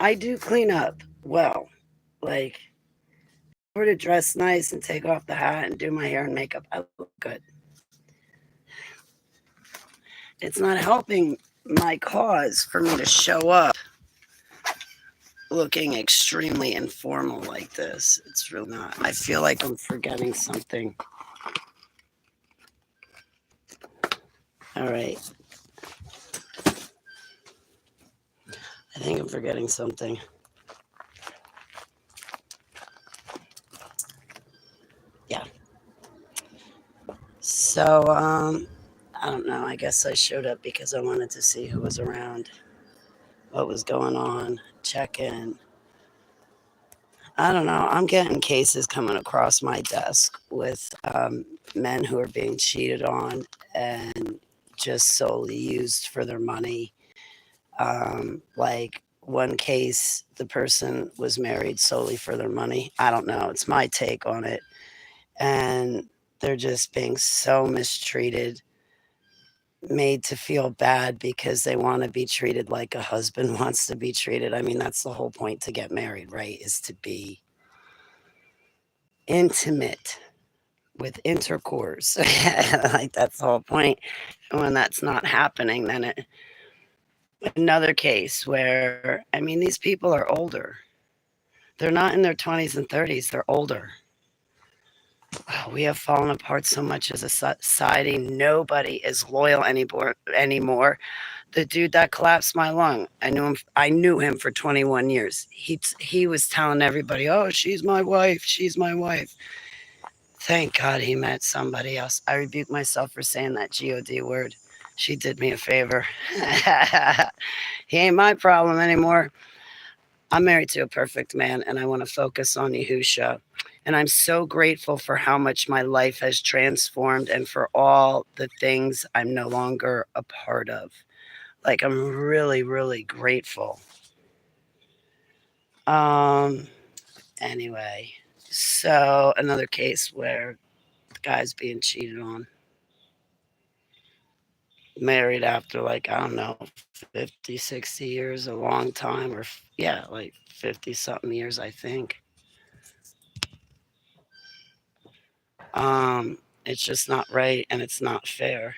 I do clean up well. Like, if I were to dress nice and take off the hat and do my hair and makeup, I look good. It's not helping my cause for me to show up looking extremely informal like this. It's really not. I feel like I'm forgetting something. All right. I think I'm forgetting something. Yeah. So, I don't know. I guess I showed up because I wanted to see who was around, what was going on, check in. I don't know. I'm getting cases coming across my desk with men who are being cheated on and just solely used for their money. Like one case, the person was married solely for their money. I don't know. It's my take on it. And they're just being so mistreated, made to feel bad because they want to be treated like a husband wants to be treated. I mean, that's the whole point to get married, right? Is to be intimate with intercourse. Like that's the whole point. And when that's not happening, then another case where, I mean, these people are older. They're not in their 20s and 30s, they're older. Oh, we have fallen apart so much as a society. Nobody is loyal anymore. The dude that collapsed my lung, I knew him for 21 years. He was telling everybody, "Oh, she's my wife. She's my wife." Thank God he met somebody else. I rebuke myself for saying that God word. She did me a favor. He ain't my problem anymore. I'm married to a perfect man, and I want to focus on Yahusha. And I'm so grateful for how much my life has transformed and for all the things I'm no longer a part of. Like, I'm really, really grateful. Um, anyway, so another case where the guy's being cheated on, married after, like, I don't know, 50, 60 years, a long time, or yeah, like 50 something years, I think. It's just not right and it's not fair.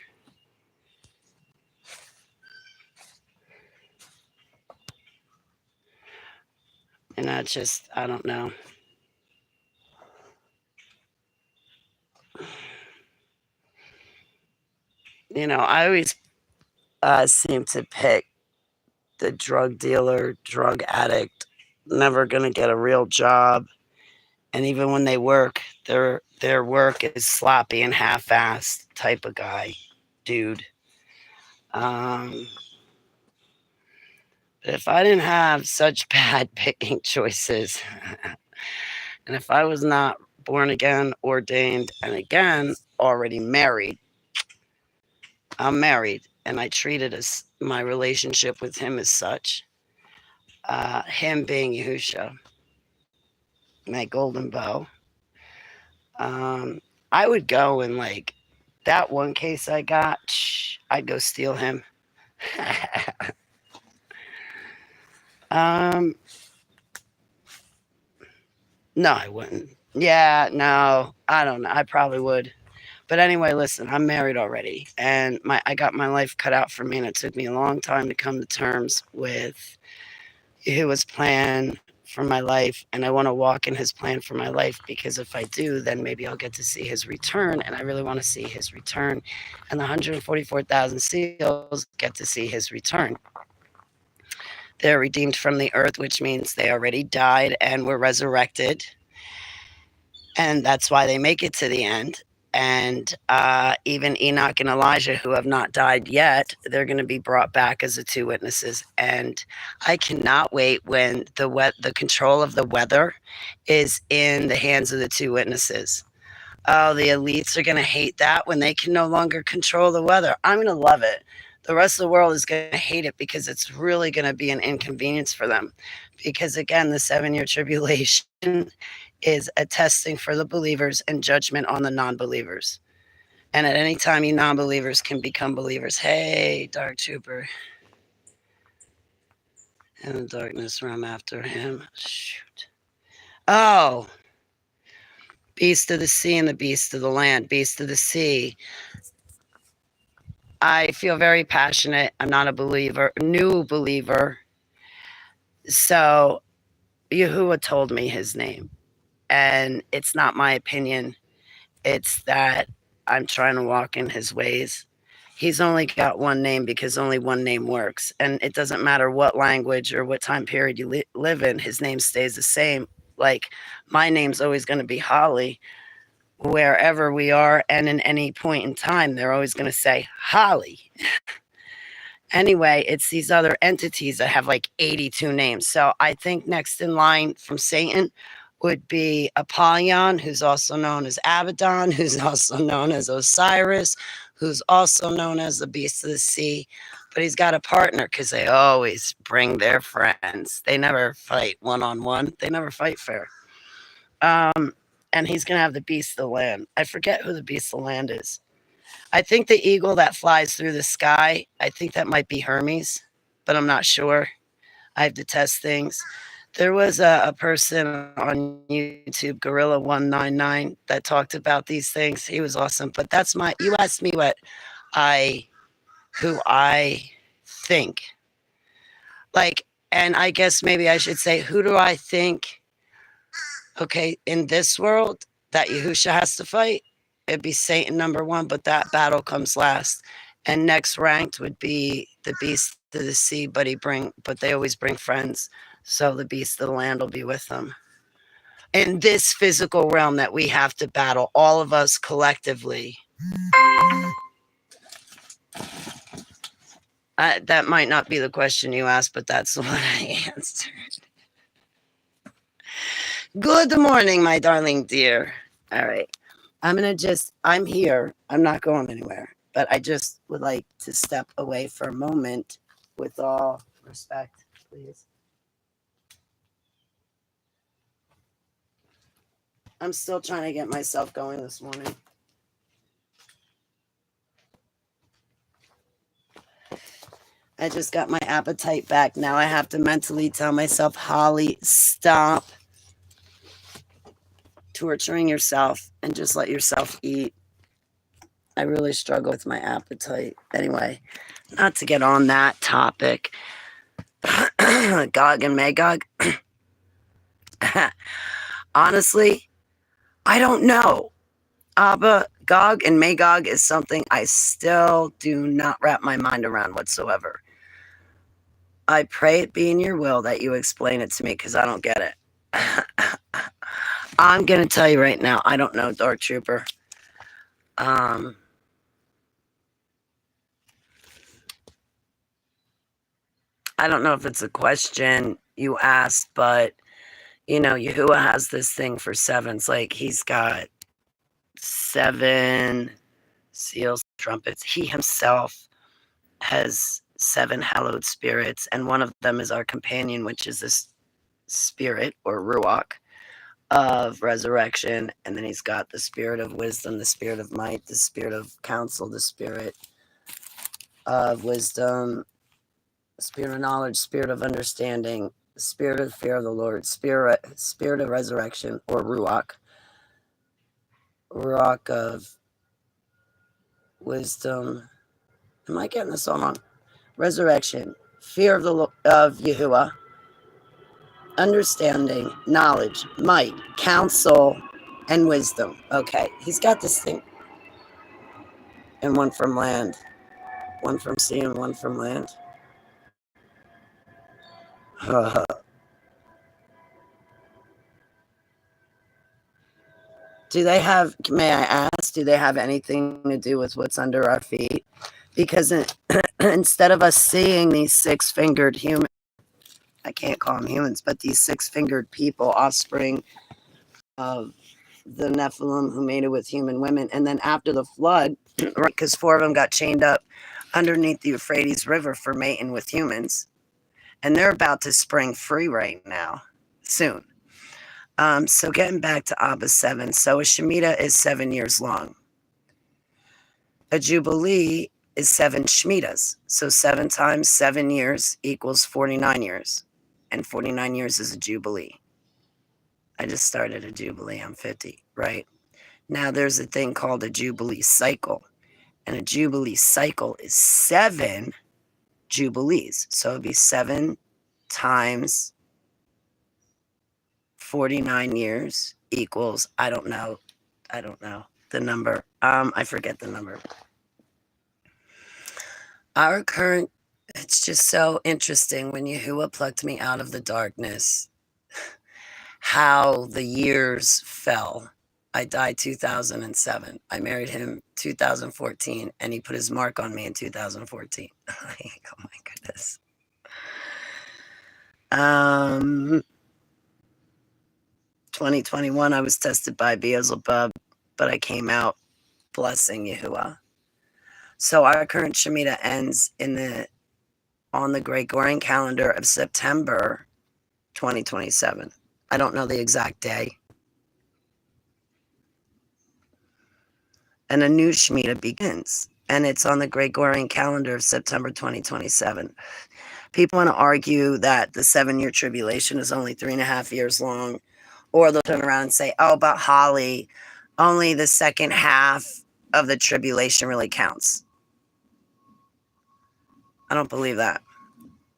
And I just, I don't know. I always seem to pick the drug dealer, drug addict, never going to get a real job. And even when they work, their work is sloppy and half-assed type of guy, dude. Um, but if I didn't have such bad picking choices, and if I was not born again, ordained, and again already married, I'm married, and I treated my relationship with him as such. Him being Yahusha, my golden bow. Um, I would go and like that one case I got. I'd go steal him. um, no, I wouldn't. Yeah, no, I don't know. I probably would. But anyway, listen, I'm married already, and I got my life cut out for me, and it took me a long time to come to terms with his plan for my life, and I want to walk in his plan for my life, because if I do, then maybe I'll get to see his return, and I really want to see his return, and the 144,000 seals get to see his return. They're redeemed from the earth, which means they already died and were resurrected, and that's why they make it to the end. And even Enoch and Elijah, who have not died yet, they're going to be brought back as the two witnesses. And I cannot wait when the control of the weather is in the hands of the two witnesses. Oh, the elites are going to hate that when they can no longer control the weather. I'm going to love it. The rest of the world is going to hate it because it's really going to be an inconvenience for them. Because again, the 7-year tribulation is a testing for the believers and judgment on the non-believers. And at any time, you non-believers can become believers. Hey, Dark Trooper. And the darkness realm after him. Shoot. Oh, beast of the sea and the beast of the land. Beast of the sea. I feel very passionate. I'm not a believer, new believer. So Yahuwah told me his name. And it's not my opinion. It's that I'm trying to walk in his ways. He's only got one name because only one name works. And it doesn't matter what language or what time period you live in, his name stays the same. Like my name's always going to be Holly wherever we are. And in any point in time, they're always going to say Holly. Anyway, it's these other entities that have like 82 names. So I think next in line from Satan would be Apollyon, who's also known as Abaddon, who's also known as Osiris, who's also known as the beast of the sea. But he's got a partner because they always bring their friends. They never fight one-on-one. They never fight fair. And he's going to have the beast of the land. I forget who the beast of the land is. I think the eagle that flies through the sky, I think that might be Hermes, but I'm not sure. I have to test things. There was a person on YouTube, Gorilla199, that talked about these things. He was awesome. But that's you asked me who I think. Like, and I guess maybe I should say, who do I think, okay, in this world that Yahusha has to fight? It'd be Satan number one, but that battle comes last. And next ranked would be the beast of the sea, but they always bring friends. So the beast of the land will be with them. In this physical realm that we have to battle, all of us collectively. That might not be the question you asked, but that's what I answered. Good morning, my darling dear. All right. I'm here. I'm not going anywhere. But I just would like to step away for a moment with all respect, please. I'm still trying to get myself going this morning. I just got my appetite back. Now I have to mentally tell myself, Holly, stop torturing yourself and just let yourself eat. I really struggle with my appetite. Anyway, not to get on that topic. Gog and Magog. Honestly, I don't know. Abba, Gog and Magog is something I still do not wrap my mind around whatsoever. I pray it be in your will that you explain it to me because I don't get it. I'm going to tell you right now, I don't know, Dark Trooper. I don't know if it's a question you asked, but, you know, Yahuwah has this thing for sevens. Like, he's got 7 seals, trumpets. He himself has 7 hallowed spirits, and one of them is our companion, which is this spirit, or Ruach, of resurrection. And then he's got the spirit of wisdom, the spirit of might, the spirit of counsel, the spirit of wisdom, spirit of knowledge, spirit of understanding, spirit of fear of the Lord, spirit of resurrection, or Ruach of wisdom. Am I getting this all wrong? Resurrection, fear of Yahuwah, understanding, knowledge, might, counsel, and wisdom. Okay, he's got this thing. And one from land, one from sea, and one from land. May I ask, do they have anything to do with what's under our feet? Because instead of us seeing these 6-fingered humans, I can't call them humans, but these 6-fingered people, offspring of the Nephilim who made it with human women. And then after the flood, right, because 4 of them got chained up underneath the Euphrates River for mating with humans. And they're about to spring free right now, soon. So getting back to Abba 7. So a Shemitah is 7 years long. A Jubilee is 7 Shemitahs. So 7 times 7 years equals 49 years. and 49 years is a jubilee. I just started a jubilee. I'm 50, right? Now there's a thing called a jubilee cycle, and a jubilee cycle is 7 jubilees. So it'd be 7 times 49 years equals, I don't know the number. I forget the number. Our current, it's just so interesting when Yahuwah plucked me out of the darkness, how the years fell. I died 2007. I married him 2014, and he put his mark on me in 2014. Oh my goodness. 2021, I was tested by Beelzebub, but I came out blessing Yahuwah. So our current Shemitah ends on the Gregorian calendar of September 2027. I don't know the exact day. And a new Shemitah begins, and it's on the Gregorian calendar of September 2027. People want to argue that the 7-year tribulation is only 3.5 years long, or they'll turn around and say, oh, about Holly, only the second half of the tribulation really counts. I don't believe that.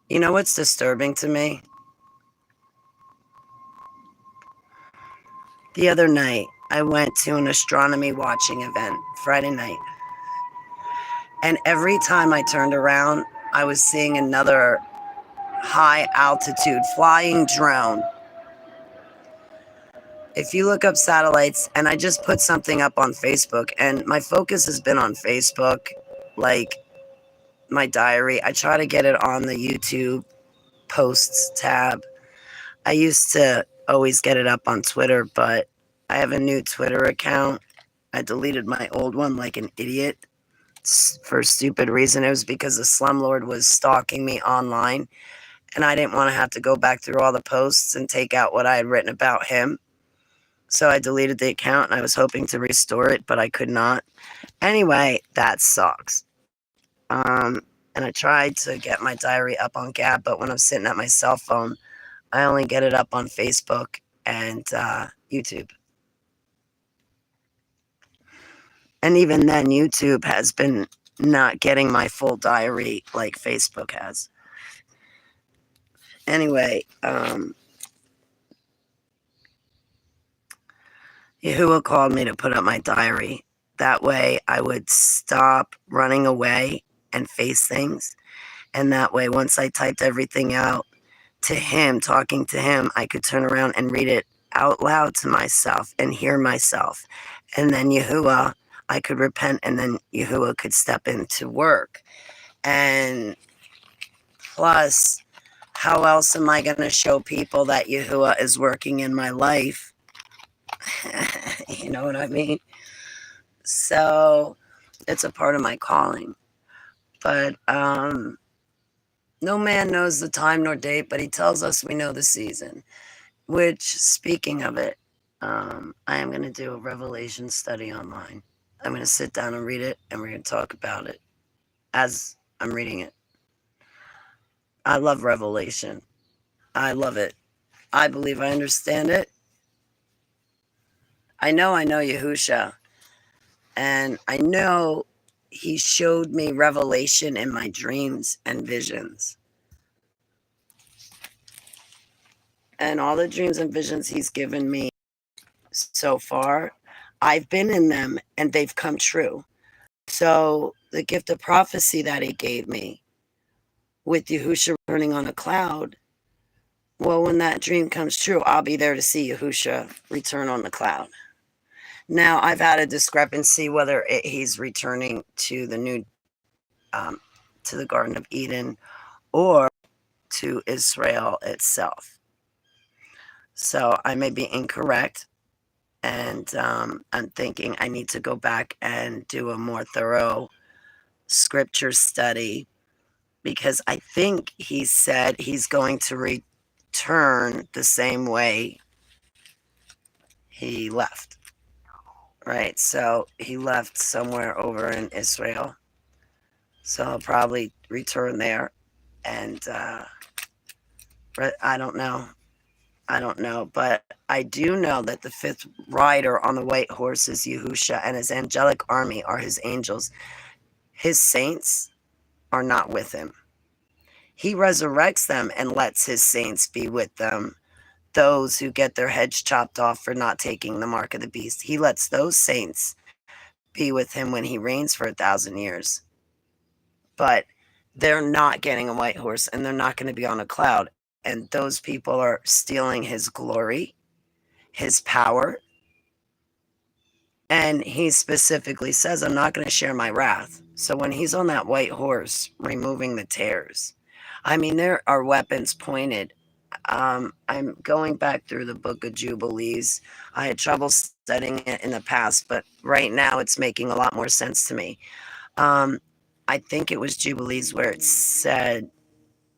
You know what's disturbing to me? The other night, I went to an astronomy watching event, Friday night. And every time I turned around, I was seeing another high altitude flying drone. If you look up satellites, and I just put something up on Facebook, and my focus has been on Facebook, like my diary. I try to get it on the YouTube posts tab. I used to always get it up on Twitter, but I have a new Twitter account. I deleted my old one like an idiot for a stupid reason. It was because the slumlord was stalking me online, and I didn't want to have to go back through all the posts and take out what I had written about him. So I deleted the account, and I was hoping to restore it, but I could not. Anyway, that sucks. And I tried to get my diary up on Gab, but when I'm sitting at my cell phone, I only get it up on Facebook and YouTube. And even then, YouTube has been not getting my full diary like Facebook has. Anyway, Yahuwah called me to put up my diary. That way I would stop running away and face things. And that way, once I typed everything out to him, talking to him, I could turn around and read it out loud to myself and hear myself. And then Yahuwah, I could repent, and then Yahuwah could step into work. And plus, how else am I going to show people that Yahuwah is working in my life? You know what I mean? So it's a part of my calling. But no man knows the time nor date, but he tells us we know the season. Which, speaking of it, I am going to do a Revelation study online. I'm going to sit down and read it, and we're going to talk about it as I'm reading it. I love Revelation. I love it. I believe I understand it. I know Yahusha. And I know he showed me revelation in my dreams and visions. And all the dreams and visions he's given me so far, I've been in them and they've come true. So the gift of prophecy that he gave me with Yahusha returning on a cloud, well, when that dream comes true, I'll be there to see Yahusha return on the cloud. Now, I've had a discrepancy whether he's returning to the new, to the Garden of Eden or to Israel itself. So I may be incorrect, and I'm thinking I need to go back and do a more thorough scripture study, because I think he said he's going to return the same way he left. Right, so he left somewhere over in Israel. So I'll probably return there and I don't know. I don't know, but I do know that the fifth rider on the white horse is Yahusha, and his angelic army are his angels. His saints are not with him. He resurrects them and lets his saints be with them, those who get their heads chopped off for not taking the mark of the beast. He lets those saints be with him when he reigns for 1,000 years. But they're not getting a white horse and they're not going to be on a cloud. And those people are stealing his glory, his power. And he specifically says, I'm not going to share my wrath. So when he's on that white horse removing the tares, I mean, there are weapons pointed. I'm going back through the book of Jubilees. I had trouble studying it in the past, but right now it's making a lot more sense to me. Um, I think it was Jubilees where it said,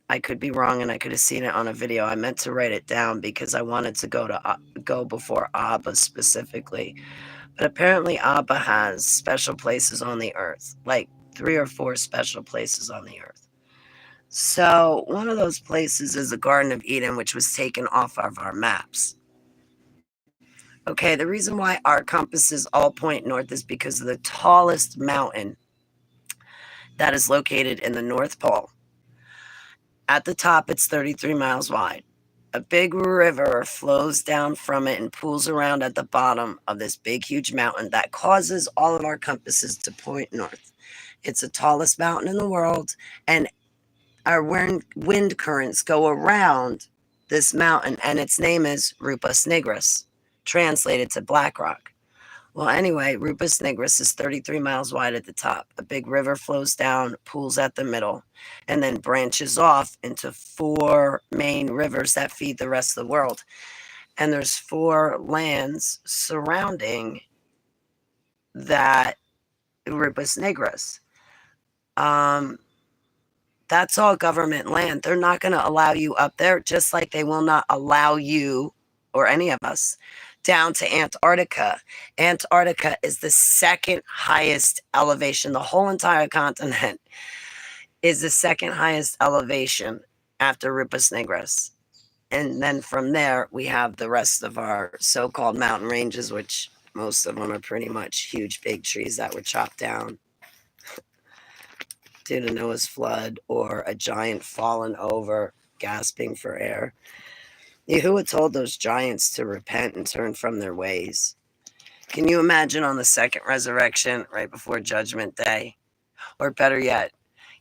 I could be wrong and I could have seen it on a video. I meant to write it down because I wanted to go before Abba specifically. But apparently Abba has special places on the earth, like 3 or 4 special places on the earth. So one of those places is the Garden of Eden, which was taken off of our maps. Okay, the reason why our compasses all point north is because of the tallest mountain that is located in the North Pole. At the top, it's 33 miles wide. A big river flows down from it and pools around at the bottom of this big, huge mountain that causes all of our compasses to point north. It's the tallest mountain in the world, and our wind currents go around this mountain, and its name is Rupus Nigris, translated to Black Rock. Well, anyway, Rupus Nigris is 33 miles wide at the top. A big river flows down, pools at the middle, and then branches off into 4 main rivers that feed the rest of the world. And there's 4 lands surrounding that Rupus Nigris. That's all government land. They're not going to allow you up there, just like they will not allow you or any of us down to Antarctica. Antarctica is the second highest elevation. The whole entire continent is the second highest elevation after Rupus Nigris. And then from there, we have the rest of our so-called mountain ranges, which most of them are pretty much huge, big trees that were chopped down due to Noah's flood or a giant fallen over, gasping for air. Yahuwah told those giants to repent and turn from their ways. Can you imagine on the second resurrection, right before Judgment Day? Or better yet,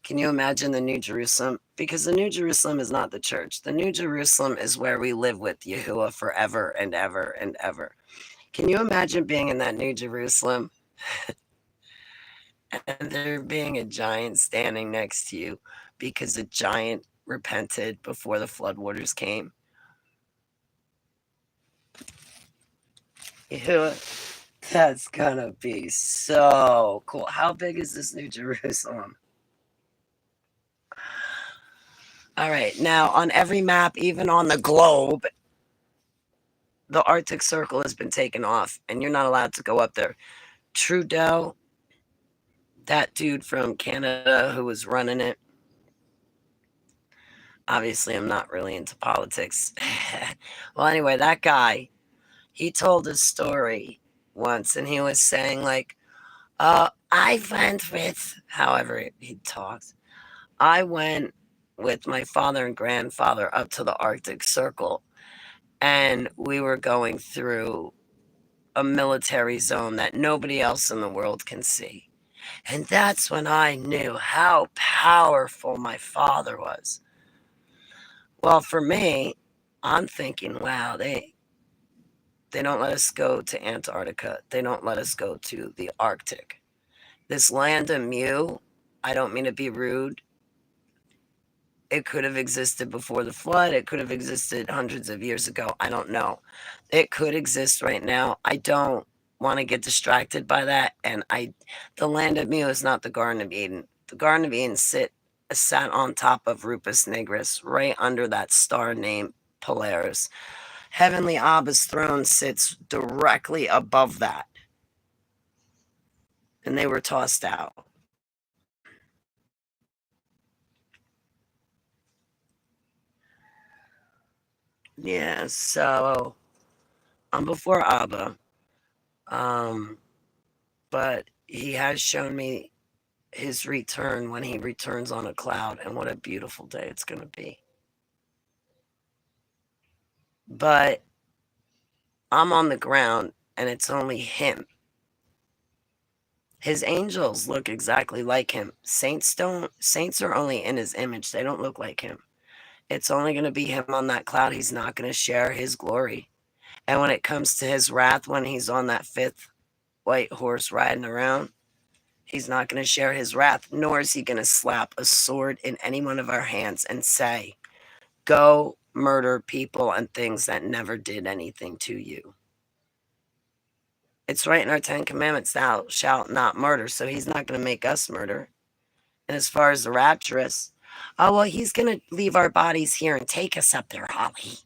can you imagine the New Jerusalem? Because the New Jerusalem is not the church. The New Jerusalem is where we live with Yahuwah forever and ever and ever. Can you imagine being in that New Jerusalem and there being a giant standing next to you because a giant repented before the floodwaters came? Yahuwah, that's gonna be so cool. How big is this New Jerusalem? All right, now on every map, even on the globe, the Arctic Circle has been taken off, and you're not allowed to go up there. Trudeau, that dude from Canada who was running it. Obviously, I'm not really into politics. Well, anyway, that guy, he told a story once, and he was saying, like, I went with, however he talks, I went with my father and grandfather up to the Arctic Circle, and we were going through a military zone that nobody else in the world can see. And that's when I knew how powerful my father was. Well, for me, I'm thinking, wow, they don't let us go to Antarctica. They don't let us go to the Arctic. This land of Mew, I don't mean to be rude. It could have existed before the flood. It could have existed hundreds of years ago. I don't know. It could exist right now. I don't want to get distracted by that. And the land of Mew is not the Garden of Eden. The Garden of Eden sat on top of Rupus Nigris, right under that star named Polaris. Heavenly Abba's throne sits directly above that. And they were tossed out. Yeah, so I'm before Abba. Um, but he has shown me his return when he returns on a cloud, and what a beautiful day it's going to be. But I'm on the ground and it's only him. His angels look exactly like him. Saints are only in his image. They don't look like him. It's only going to be him on that cloud. He's not going to share his glory. And when it comes to his wrath, when he's on that fifth white horse riding around, he's not going to share his wrath, nor is he going to slap a sword in any one of our hands and say, go murder people and things that never did anything to you. It's right in our 10 Commandments, thou shalt not murder. So he's not going to make us murder. And as far as the rapturous, oh, well, he's going to leave our bodies here and take us up there, Holly.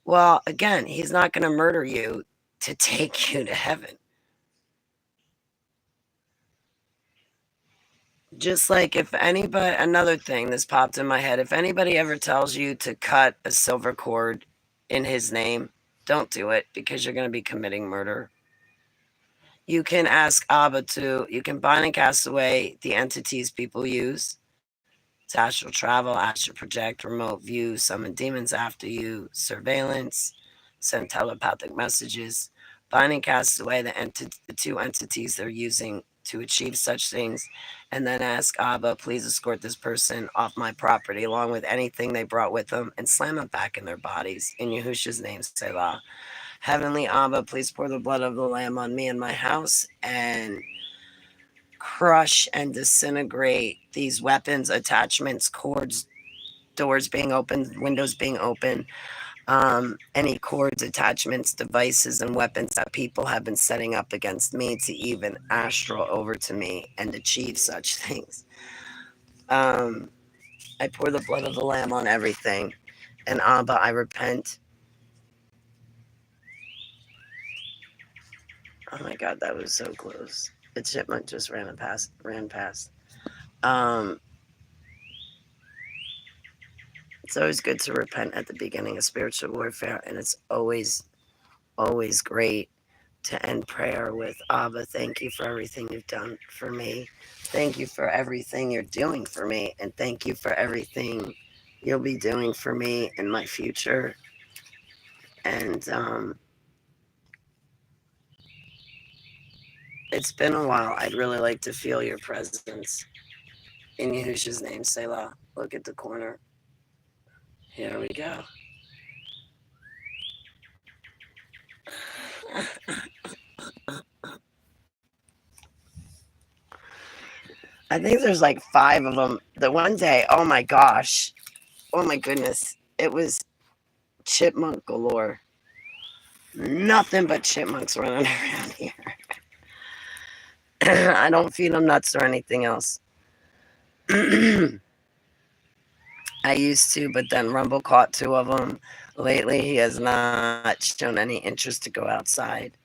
Well, again, he's not going to murder you to take you to heaven. Just like if anybody, another thing this popped in my head, if anybody ever tells you to cut a silver cord in his name, don't do it because you're going to be committing murder. You can ask Abba to, you can bind and cast away the entities people use to astral travel, astral project, remote view, summon demons after you, surveillance, send telepathic messages, bind and cast away the two entities they're using to achieve such things, and then ask Abba, please escort this person off my property along with anything they brought with them and slam it back in their bodies. In Yahushua's name, Selah. Heavenly Abba, please pour the blood of the Lamb on me and my house and crush and disintegrate these weapons, attachments, cords, doors being open, windows being open, any cords, attachments, devices, and weapons that people have been setting up against me to even astral over to me and achieve such things. I pour the blood of the Lamb on everything. And Abba, I repent. Oh my God, that was so close. The chipmunk just ran past. Um, it's always good to repent at the beginning of spiritual warfare, and it's always great to end prayer with Abba, thank you for everything you've done for me. Thank you for everything you're doing for me, and thank you for everything you'll be doing for me in my future. And it's been a while. I'd really like to feel your presence. In Yahushua's name, Selah. Look at the corner. Here we go. I think there's like 5 of them. The one day, oh my gosh. Oh my goodness. It was chipmunk galore. Nothing but chipmunks running around here. I don't feed them nuts or anything else. I used to, but then Rumble caught 2 of them. Lately, he has not shown any interest to go outside.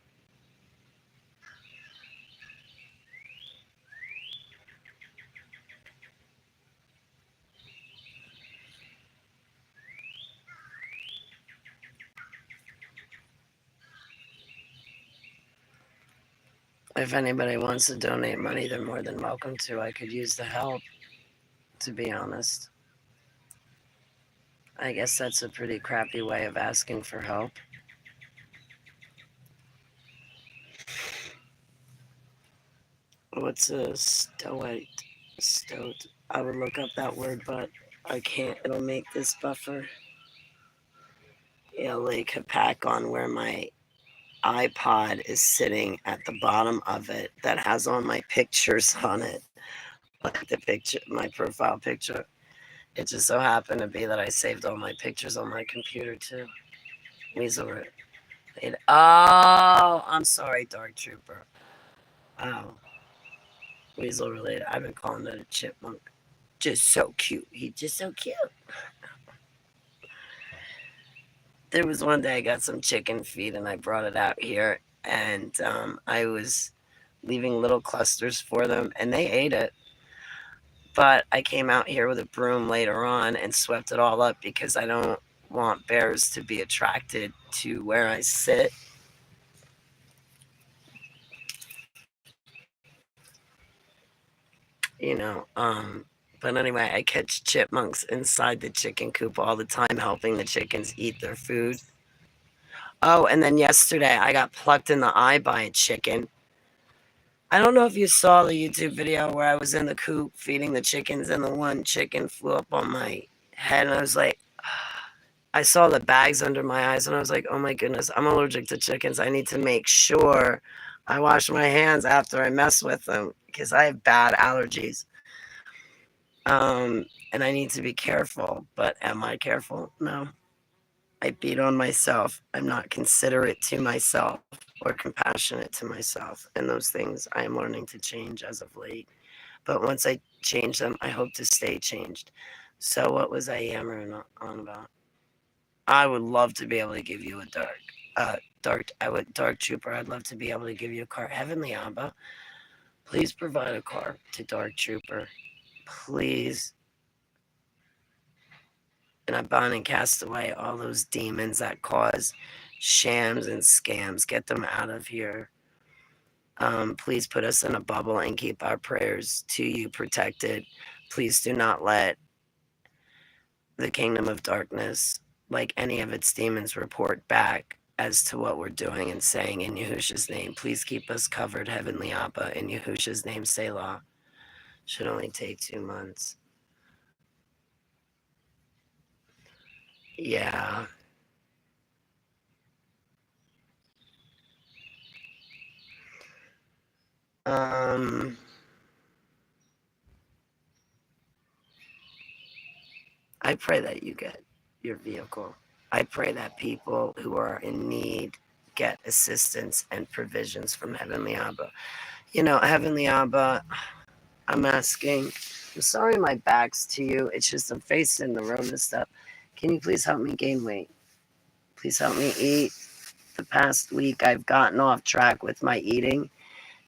If anybody wants to donate money, they're more than welcome to. I could use the help, to be honest. I guess that's a pretty crappy way of asking for help. What's a stoat? Stoat. I would look up that word, but I can't. It'll make this buffer. Yeah, like a pack on where my iPod is sitting at the bottom of it that has all my pictures on it. Like the picture, my profile picture. It just so happened to be that I saved all my pictures on my computer too. Weasel. Oh, I'm sorry, Dark Trooper. Oh, weasel related. I've been calling it a chipmunk. Just so cute. He's just so cute. There was one day I got some chicken feed and I brought it out here, and I was leaving little clusters for them, and they ate it. But I came out here with a broom later on and swept it all up because I don't want bears to be attracted to where I sit. You know, but anyway, I catch chipmunks inside the chicken coop all the time, helping the chickens eat their food. Oh, and then yesterday I got plucked in the eye by a chicken. I don't know if you saw the YouTube video where I was in the coop feeding the chickens, and the one chicken flew up on my head, and I was like, I saw the bags under my eyes, and I was like, oh my goodness, I'm allergic to chickens. I need to make sure I wash my hands after I mess with them because I have bad allergies. And I need to be careful, but am I careful? No. I beat on myself. I'm not considerate to myself or compassionate to myself. And those things I am learning to change as of late. But once I change them, I hope to stay changed. So what was I yammering on about? I would love to be able to give you a dark trooper. I'd love to be able to give you a car. Heavenly Abba, please provide a car to Dark Trooper. Please. And I bind and cast away all those demons that cause shams and scams. Get them out of here. Please put us in a bubble and keep our prayers to you protected. Please do not let the kingdom of darkness, like any of its demons, report back as to what we're doing and saying in Yahushua's name. Please keep us covered, Heavenly Abba, in Yahushua's name, Selah. Should only take 2 months. Yeah. Um, I pray that you get your vehicle. I pray that people who are in need get assistance and provisions from Heavenly Abba. You know, Heavenly Abba, I'm asking, I'm sorry my back's to you. It's just I'm facing the road and stuff. Can you please help me gain weight? Please help me eat. The past week I've gotten off track with my eating,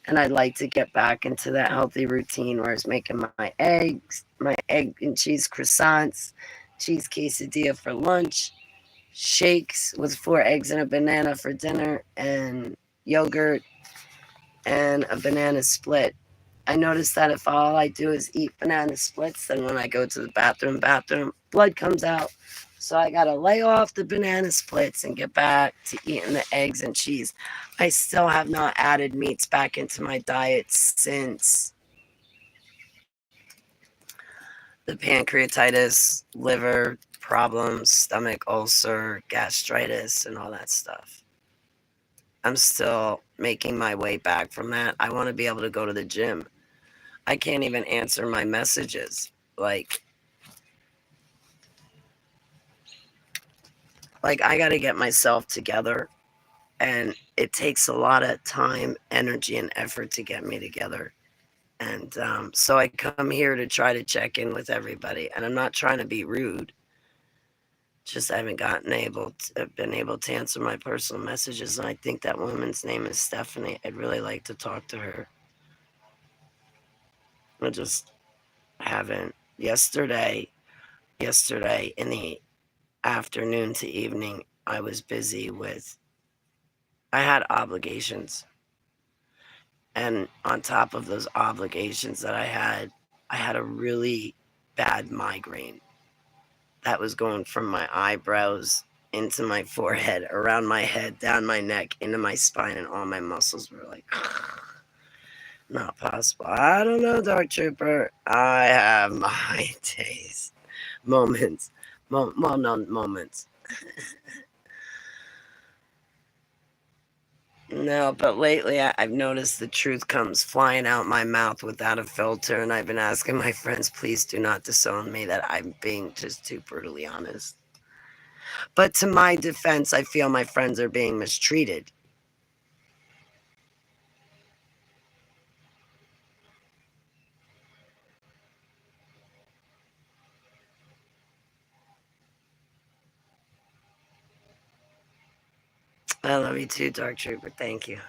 and I'd like to get back into that healthy routine where I was making my eggs, my egg and cheese croissants, cheese quesadilla for lunch, shakes with 4 eggs and a banana for dinner, and yogurt and a banana split. I noticed that if all I do is eat banana splits, then when I go to the bathroom, blood comes out. So I gotta lay off the banana splits and get back to eating the eggs and cheese. I still have not added meats back into my diet since the pancreatitis, liver problems, stomach ulcer, gastritis, and all that stuff. I'm still making my way back from that. I want to be able to go to the gym. I can't even answer my messages. Like I got to get myself together, and it takes a lot of time, energy, and effort to get me together. And so I come here to try to check in with everybody, and I'm not trying to be rude. Just I haven't been able to answer my personal messages, and I think that woman's name is Stephanie. I'd really like to talk to her. I just haven't. Yesterday in the afternoon to evening, I was busy with. I had obligations, and on top of those obligations that I had a really bad migraine that was going from my eyebrows into my forehead, around my head, down my neck, into my spine, and all my muscles were like, not possible. I don't know, Dark Trooper. I have my days, moments, moments. No, but lately I've noticed the truth comes flying out my mouth without a filter, and I've been asking my friends, please do not disown me, that I'm being just too brutally honest. But to my defense, I feel my friends are being mistreated. I love you too, Dark Trooper. Thank you.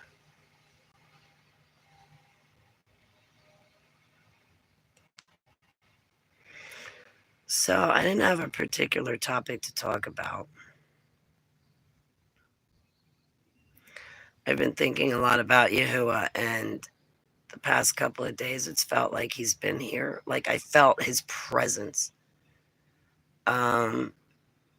So I didn't have a particular topic to talk about. I've been thinking a lot about Yahuwah, and the past couple of days it's felt like he's been here. Like I felt his presence. Um,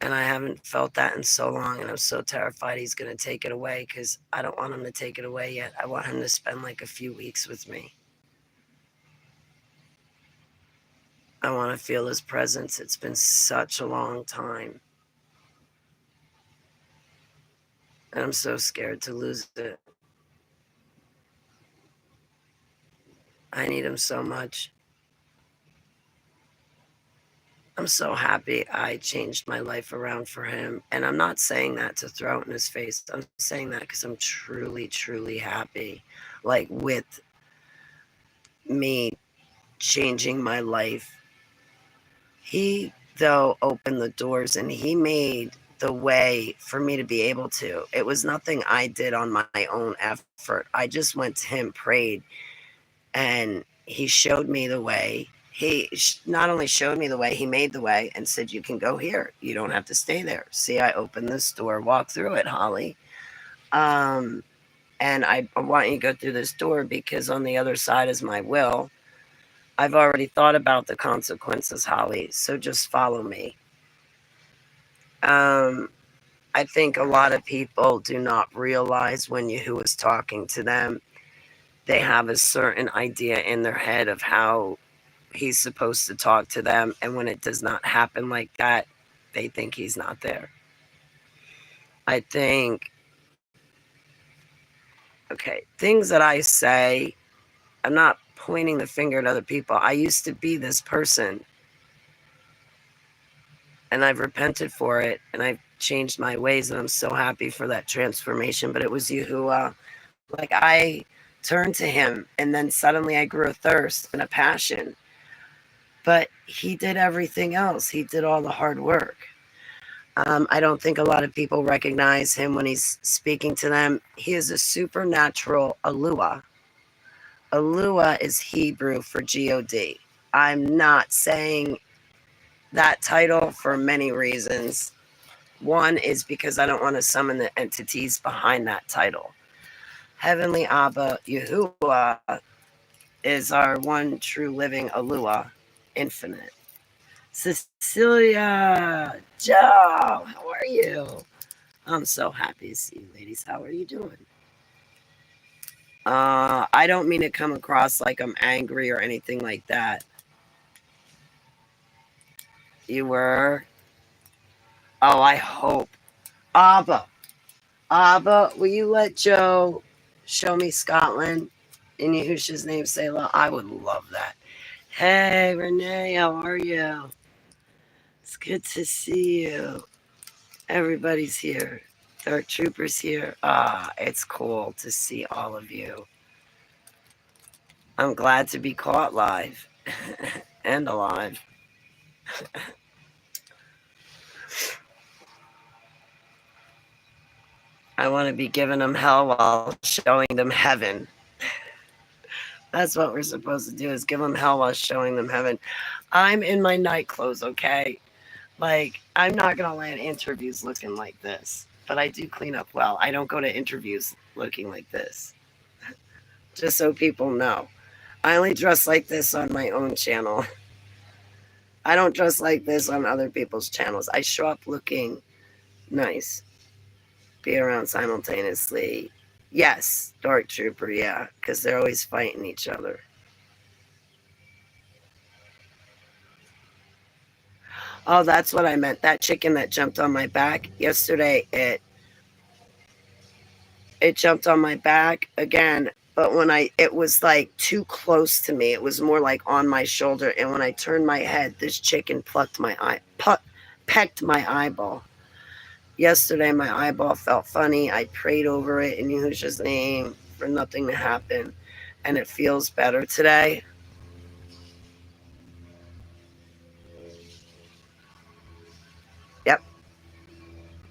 and I haven't felt that in so long, and I'm so terrified he's going to take it away because I don't want him to take it away yet. I want him to spend like a few weeks with me. I want to feel his presence. It's been such a long time. And I'm so scared to lose it. I need him so much. I'm so happy I changed my life around for him. And I'm not saying that to throw it in his face. I'm saying that because I'm truly, truly happy. Like with me changing my life. He, though, opened the doors and he made the way for me to be able to. It was nothing I did on my own effort. I just went to him, prayed, and he showed me the way. He not only showed me the way, he made the way and said, "You can go here. You don't have to stay there. See, I opened this door. Walk through it, Holly. And I want you to go through this door because on the other side is my will. I've already thought about the consequences, Holly. So just follow me." Um, I think a lot of people do not realize when Yahuwah is talking to them, they have a certain idea in their head of how he's supposed to talk to them. And when it does not happen like that, they think he's not there. I think, okay, things that I say, I'm not pointing the finger at other people. I used to be this person and I've repented for it and I've changed my ways and I'm so happy for that transformation. But it was Yahuwah. Like I turned to him and then suddenly I grew a thirst and a passion. But he did everything else. He did all the hard work. I don't think a lot of people recognize him when he's speaking to them. He is a supernatural Alua. Alua is Hebrew for God. I'm not saying that title for many reasons. One is because I don't want to summon the entities behind that title. Heavenly Abba Yahuwah is our one true living Alua, infinite. Cecilia, Joe, how are you? I'm so happy to see you, ladies. How are you doing? I don't mean to come across like I'm angry or anything like that. You were? Oh, I hope. Abba, Abba, will you let Joe show me Scotland in Yahusha's name? Say hello. I would love that. Hey, Renee, how are you? It's good to see you. Everybody's here. Dark Troopers here. It's cool to see all of you. I'm glad to be caught live and alive. I want to be giving them hell while showing them heaven. That's what we're supposed to do, is give them hell while showing them heaven. I'm in my night clothes, okay? Like, I'm not going to land interviews looking like this, but I do clean up well. I don't go to interviews looking like this. Just so people know. I only dress like this on my own channel. I don't dress like this on other people's channels. I show up looking nice. Be around simultaneously. Yes, Dark Trooper, yeah, because they're always fighting each other. Oh, that's what I meant. That chicken that jumped on my back yesterday, it jumped on my back again, but when it was like too close to me. It was more like on my shoulder, and when I turned my head, this chicken pecked my eyeball. Yesterday, my eyeball felt funny. I prayed over it in Yahushua's name for nothing to happen, and it feels better today. Yep.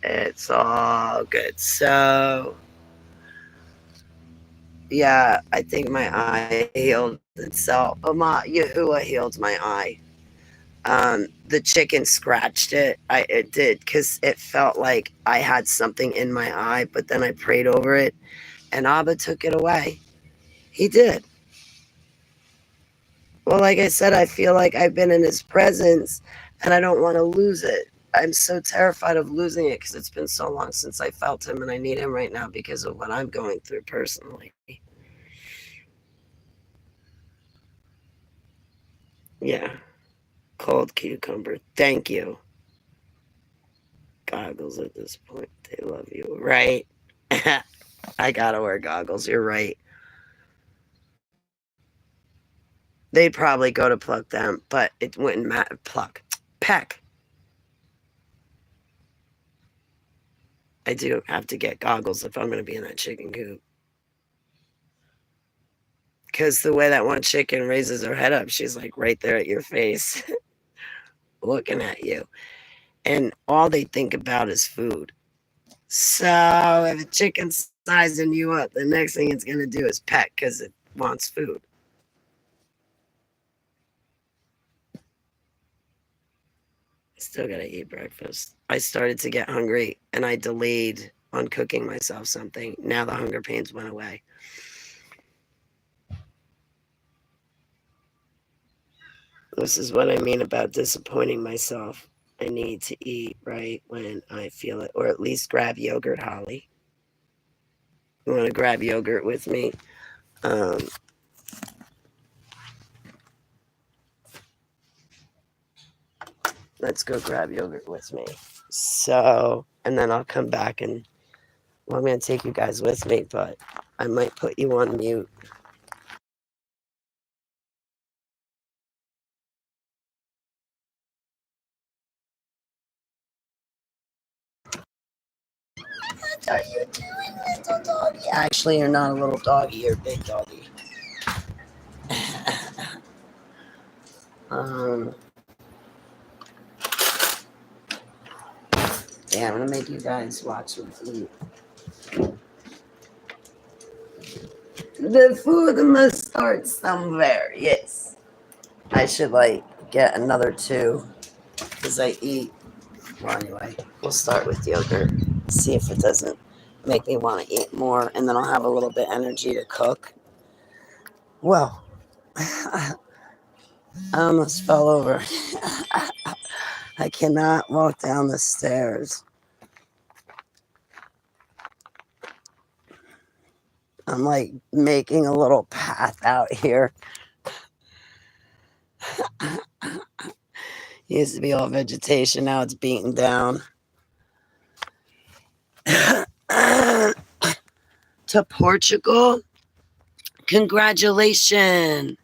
It's all good. So, yeah, I think my eye healed itself. Yahuwah healed my eye. The chicken scratched it. It did because it felt like I had something in my eye, but then I prayed over it and Abba took it away. He did. Well, like I said, I feel like I've been in his presence and I don't want to lose it. I'm so terrified of losing it because it's been so long since I felt him and I need him right now because of what I'm going through personally. Yeah. Cold cucumber. Thank you. Goggles at this point. They love you. Right? I gotta wear goggles. You're right. They'd probably go to pluck them, but it wouldn't matter. Pluck. Peck. I do have to get goggles if I'm going to be in that chicken coop. Because the way that one chicken raises her head up, she's like right there at your face, looking at you. And all they think about is food. So if a chicken's sizing you up, the next thing it's going to do is peck because it wants food. Still got to eat breakfast. I started to get hungry and I delayed on cooking myself something. Now the hunger pains went away. This is what I mean about disappointing myself. I need to eat right when I feel it, or at least grab yogurt, Holly. You want to grab yogurt with me? Um, let's go grab yogurt with me. So, and then I'll come back and, well, I'm going to take you guys with me, but I might put you on mute. What are you doing, little doggy? Actually, you're not a little doggy, you're a big doggy. um, yeah, I'm going to make you guys watch me eat. The food must start somewhere, yes. I should like get another two because I eat. Well, anyway, we'll start with yogurt. See if it doesn't make me want to eat more, and then I'll have a little bit energy to cook. Well, I almost fell over. I cannot walk down the stairs. I'm like making a little path out here. Used to be all vegetation, now it's beaten down. To Portugal? Congratulations.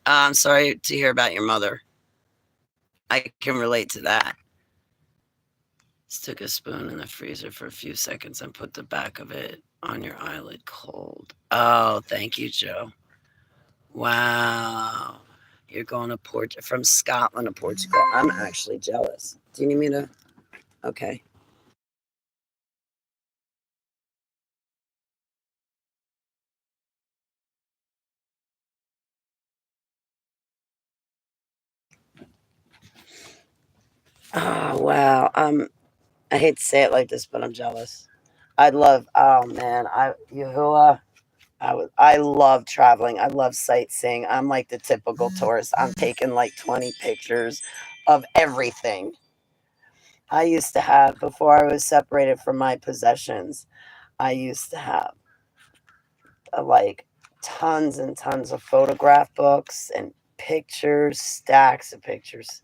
I'm sorry to hear about your mother. I can relate to that. Stick a spoon in the freezer for a few seconds and put the back of it on your eyelid cold. Oh, thank you, Joe. Wow. You're going to from Scotland to Portugal. I'm actually jealous. Do you need me to? Okay. Oh, wow. I hate to say it like this, but I'm jealous. I'd love, oh man, I love traveling. I love sightseeing. I'm like the typical tourist. I'm taking like 20 pictures of everything. I used to have, before I was separated from my possessions, I used to have like tons and tons of photograph books and pictures, stacks of pictures,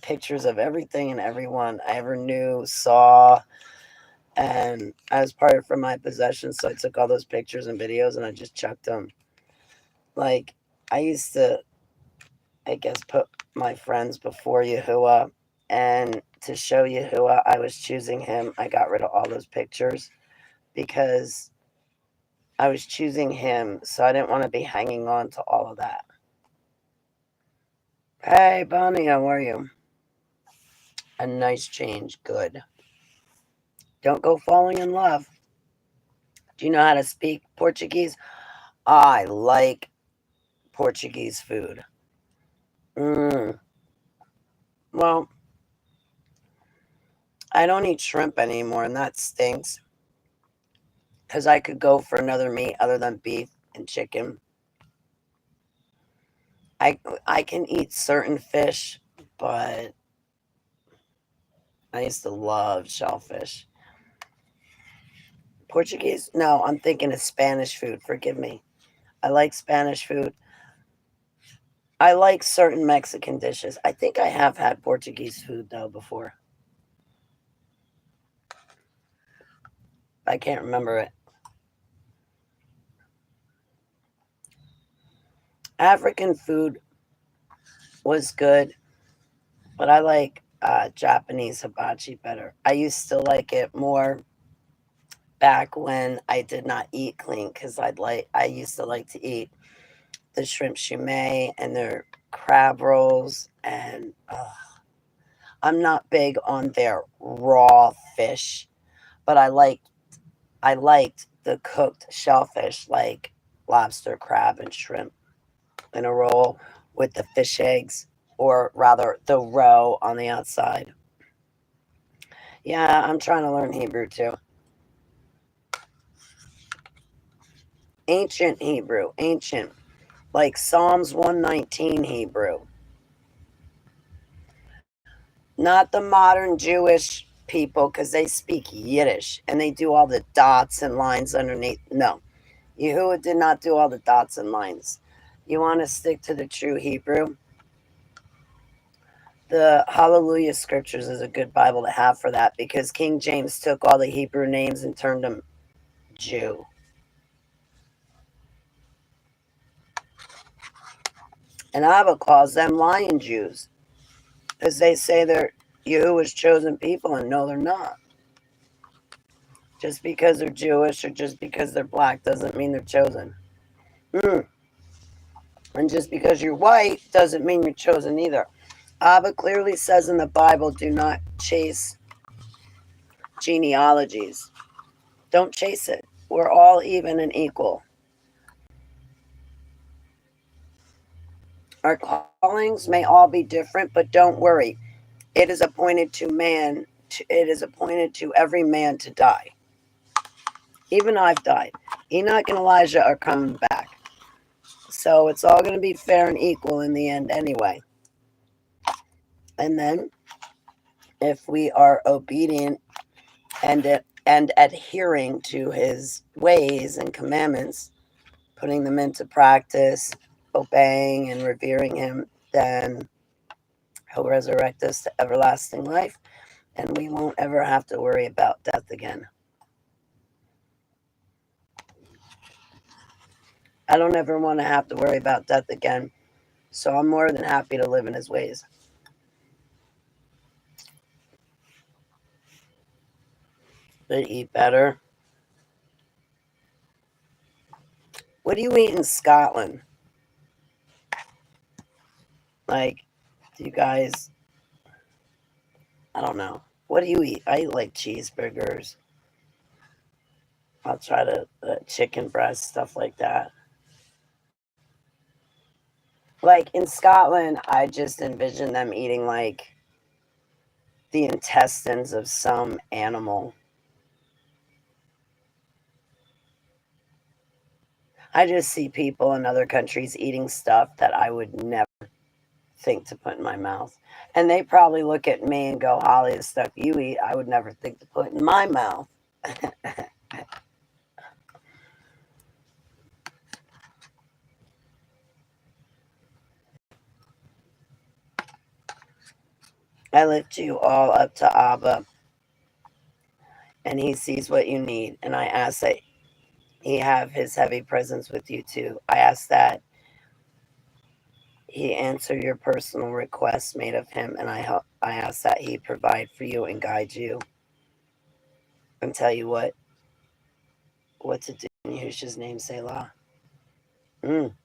pictures of everything and everyone I ever knew, saw. And I was parted from my possessions, so I took all those pictures and videos and I just chucked them. Like, I used to, I guess, put my friends before Yahuwah. And to show Yahuwah I was choosing him, I got rid of all those pictures because I was choosing him. So I didn't want to be hanging on to all of that. Hey, Bonnie, how are you? A nice change. Good. Don't go falling in love. Do you know how to speak Portuguese? I like Portuguese food. Mm. Well, I don't eat shrimp anymore, and that stinks because I could go for another meat other than beef and chicken. I I can eat certain fish, but I used to love shellfish. Portuguese? No, I'm thinking of Spanish food. Forgive me. I like Spanish food. I like certain Mexican dishes. I think I have had Portuguese food though before. I can't remember it. African food was good, but I like Japanese hibachi better. I used to like it more back when I did not eat clean because I used to like to eat the shrimp shumai and their crab rolls, and I'm not big on their raw fish, but I liked the cooked shellfish like lobster, crab, and shrimp in a roll with the fish eggs, or rather the roe on the outside. Yeah, I'm trying to learn Hebrew too. Ancient Hebrew, ancient, like Psalms 119 Hebrew, not the modern Jewish people because they speak Yiddish and they do all the dots and lines underneath. No, Yahuwah did not do all the dots and lines. You want to stick to the true Hebrew? The Hallelujah Scriptures is a good Bible to have for that because King James took all the Hebrew names and turned them Jew. And Abba calls them lion Jews because they say they're Yahuwah's chosen people, and no, they're not. Just because they're Jewish or just because they're black doesn't mean they're chosen. Mm. And just because you're white doesn't mean you're chosen either. Abba clearly says in the Bible, do not chase genealogies. Don't chase it. We're all even and equal. Our callings may all be different, but don't worry. It is appointed to man. It is appointed to every man to die. Even I've died. Enoch and Elijah are coming back. So it's all going to be fair and equal in the end anyway. And then, if we are obedient and adhering to his ways and commandments, putting them into practice, obeying and revering him, then he'll resurrect us to everlasting life, and we won't ever have to worry about death again. I don't ever want to have to worry about death again, so I'm more than happy to live in his ways. But eat better. What do you eat in Scotland? Like, do you guys, I don't know. What do you eat? I eat like cheeseburgers. I'll try to chicken breast, stuff like that. Like in Scotland, I just envision them eating like the intestines of some animal. I just see people in other countries eating stuff that I would never think to put in my mouth. And they probably look at me and go, Holly, the stuff you eat, I would never think to put in my mouth. I lift you all up to Abba, and he sees what you need. And I ask that he have his heavy presence with you too. I ask that he answer your personal requests made of him, and I ask that he provide for you and guide you and tell you what to do in Yahushua's name, Selah. Mm,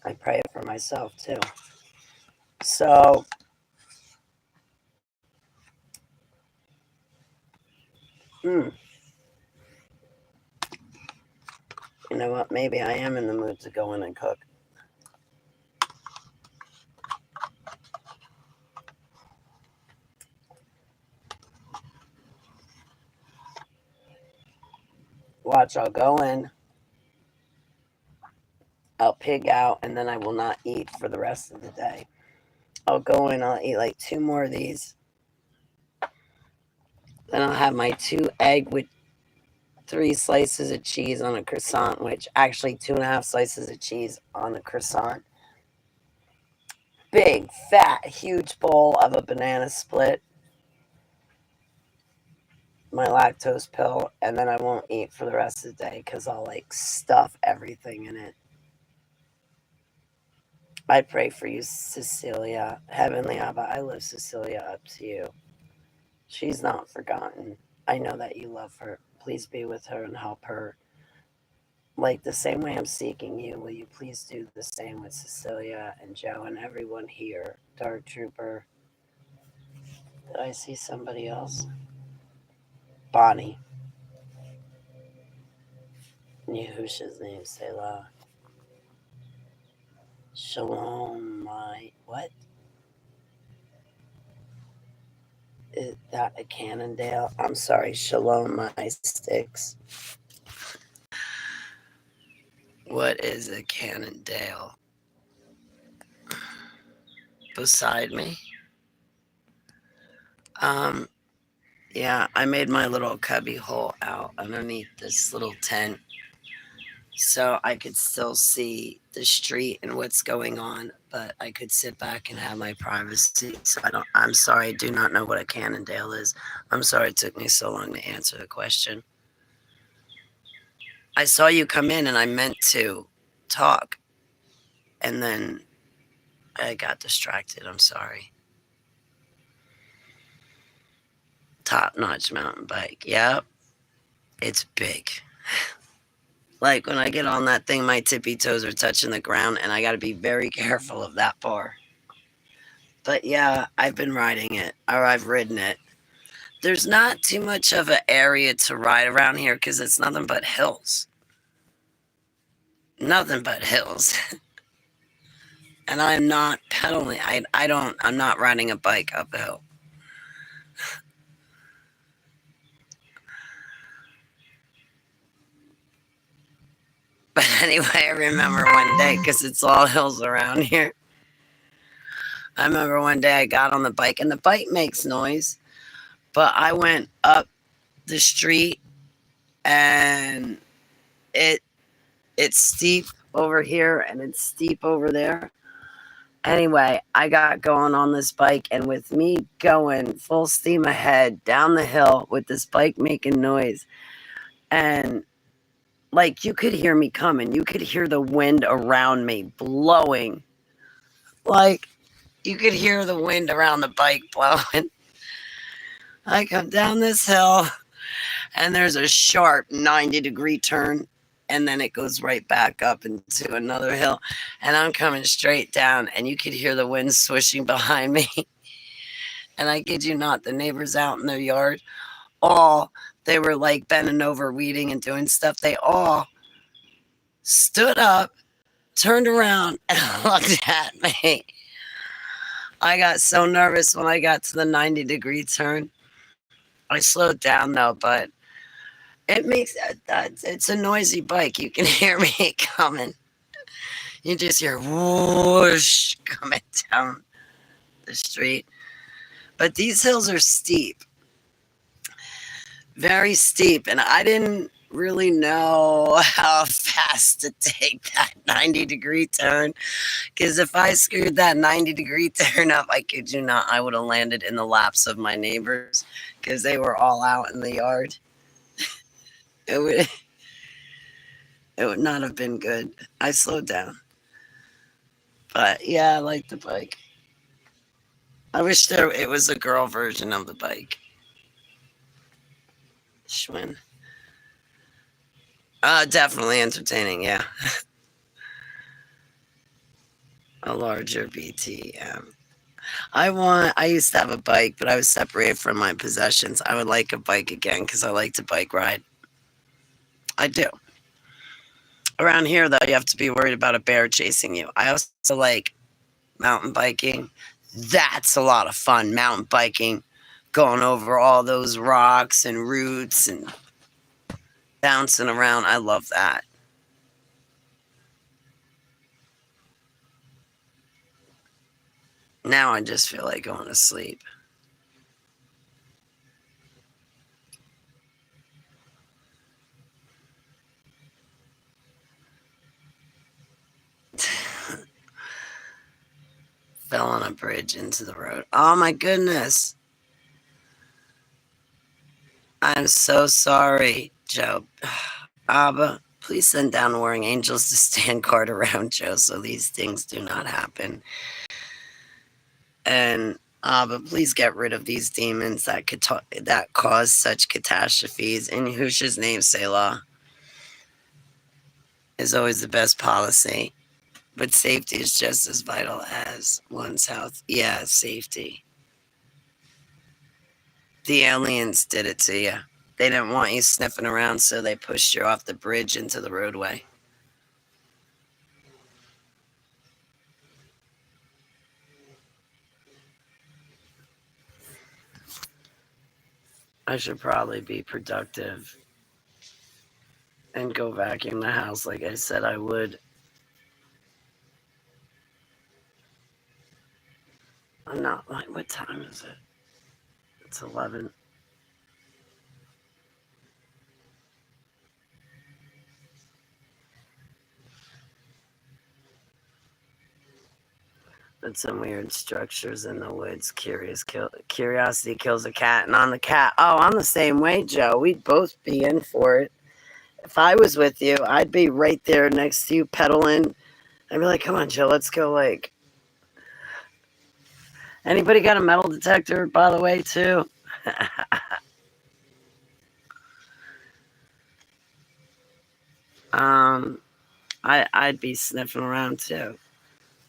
I pray it for myself too. So, mm, you know what? Maybe I am in the mood to go in and cook. Watch, I'll go in, I'll pig out, and then I will not eat for the rest of the day. I'll go in, I'll eat like 2 more of these. Then I'll have my 2 egg with 3 slices of cheese on a croissant, which actually 2.5 slices of cheese on a croissant. Big, fat, huge bowl of a banana split, my lactose pill, and then I won't eat for the rest of the day because I'll like stuff everything in it. I pray for you, Cecilia. Heavenly Abba, I lift Cecilia up to you. She's not forgotten. I know that you love her. Please be with her and help her. Like the same way I'm seeking you, will you please do the same with Cecilia and Joe and everyone here? Dark Trooper. Did I see somebody else? Bonnie. Yahusha's name, Selah. Shalom, my. What? Is that a Cannondale? I'm sorry, Shalom, my sticks. What is a Cannondale? Beside me? Yeah, I made my little cubby hole out underneath this little tent so I could still see the street and what's going on, but I could sit back and have my privacy. So I'm sorry, I do not know what a Cannondale is. I'm sorry it took me so long to answer the question. I saw you come in and I meant to talk, and then I got distracted. I'm sorry. Top-notch mountain bike. Yep. It's big. Like when I get on that thing, my tippy toes are touching the ground, and I got to be very careful of that bar. But yeah, I've been riding it, or I've ridden it. There's not too much of an area to ride around here because it's nothing but hills. Nothing but hills. And I'm not pedaling. I'm not riding a bike up a hill. But anyway, I remember one day, because it's all hills around here. I remember one day I got on the bike, and the bike makes noise, but I went up the street, and it's steep over here, and it's steep over there. Anyway, I got going on this bike, and with me going full steam ahead down the hill with this bike making noise, and like you could hear me coming. You could hear the wind around me blowing. Like you could hear the wind around the bike blowing. I come down this hill and there's a sharp 90-degree turn, and then it goes right back up into another hill. And I'm coming straight down, and you could hear the wind swishing behind me. And I kid you not, the neighbors out in their yard, they were like bending over, weeding and doing stuff. They all stood up, turned around, and looked at me. I got so nervous when I got to the 90-degree turn. I slowed down though, but it's a noisy bike. You can hear me coming. You just hear whoosh coming down the street. But these hills are steep. Very steep, and I didn't really know how fast to take that 90-degree turn, because if I screwed that 90-degree turn up, I kid you not, I would have landed in the laps of my neighbors because they were all out in the yard. It would not have been good. I slowed down, but yeah, I like the bike. I wish it was a girl version of the bike. Schwinn. Definitely entertaining, yeah. A larger BTM. I used to have a bike, but I was separated from my possessions. I would like a bike again because I like to bike ride. I do. Around here, though, you have to be worried about a bear chasing you. I also like mountain biking. That's a lot of fun, mountain biking, going over all those rocks and roots and bouncing around. I love that. Now I just feel like going to sleep. Fell on a bridge into the road. Oh my goodness. I'm so sorry, Joe. Abba, please send down warring angels to stand guard around Joe so these things do not happen. And Abba, please get rid of these demons that cause such catastrophes. In Yahushua's name, Selah, is always the best policy. But safety is just as vital as one's health. Yeah, safety. The aliens did it to you. They didn't want you sniffing around, so they pushed you off the bridge into the roadway. I should probably be productive and go vacuum the house like I said I would. I'm not like, what time is it? It's 11. But some weird structures in the woods. Curiosity kills a cat, and on the cat. Oh, I'm the same way, Joe. We'd both be in for it. If I was with you, I'd be right there next to you pedaling. I'd be like, come on, Joe, let's go. Like, anybody got a metal detector, by the way, too? um, I'd be sniffing around too.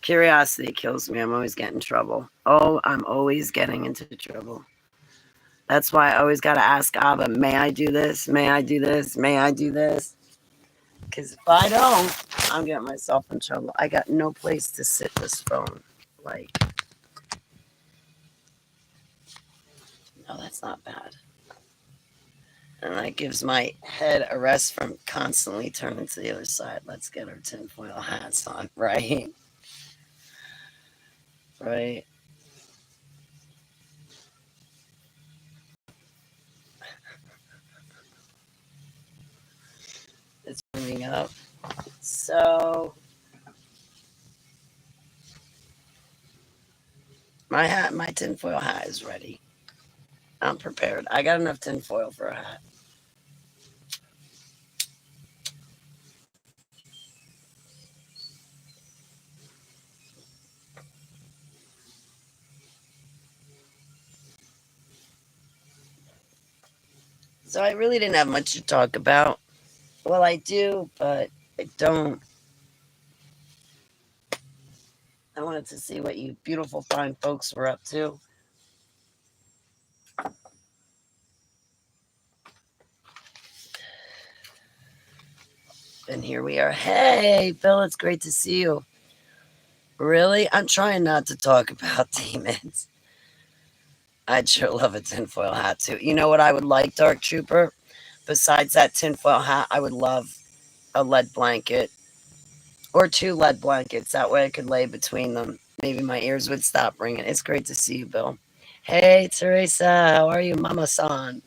Curiosity kills me. I'm always getting in trouble. Oh, I'm always getting into trouble. That's why I always got to ask Abba, may I do this? May I do this? May I do this? Because if I don't, I'm getting myself in trouble. I got no place to sit this phone. Like, no, that's not bad. And that gives my head a rest from constantly turning to the other side. Let's get our tinfoil hats on, right? Right. It's warming up. So my tinfoil hat is ready. I'm prepared. I got enough tinfoil for a hat. So I really didn't have much to talk about. Well, I do, but I don't. I wanted to see what you beautiful, fine folks were up to. And here we are. Hey, Bill, it's great to see you. Really? I'm trying not to talk about demons. I'd sure love a tinfoil hat too. You know what I would like, Dark Trooper? Besides that tinfoil hat, I would love a lead blanket or two lead blankets. That way I could lay between them. Maybe my ears would stop ringing. It's great to see you, Bill. Hey, Teresa, how are you, Mama San?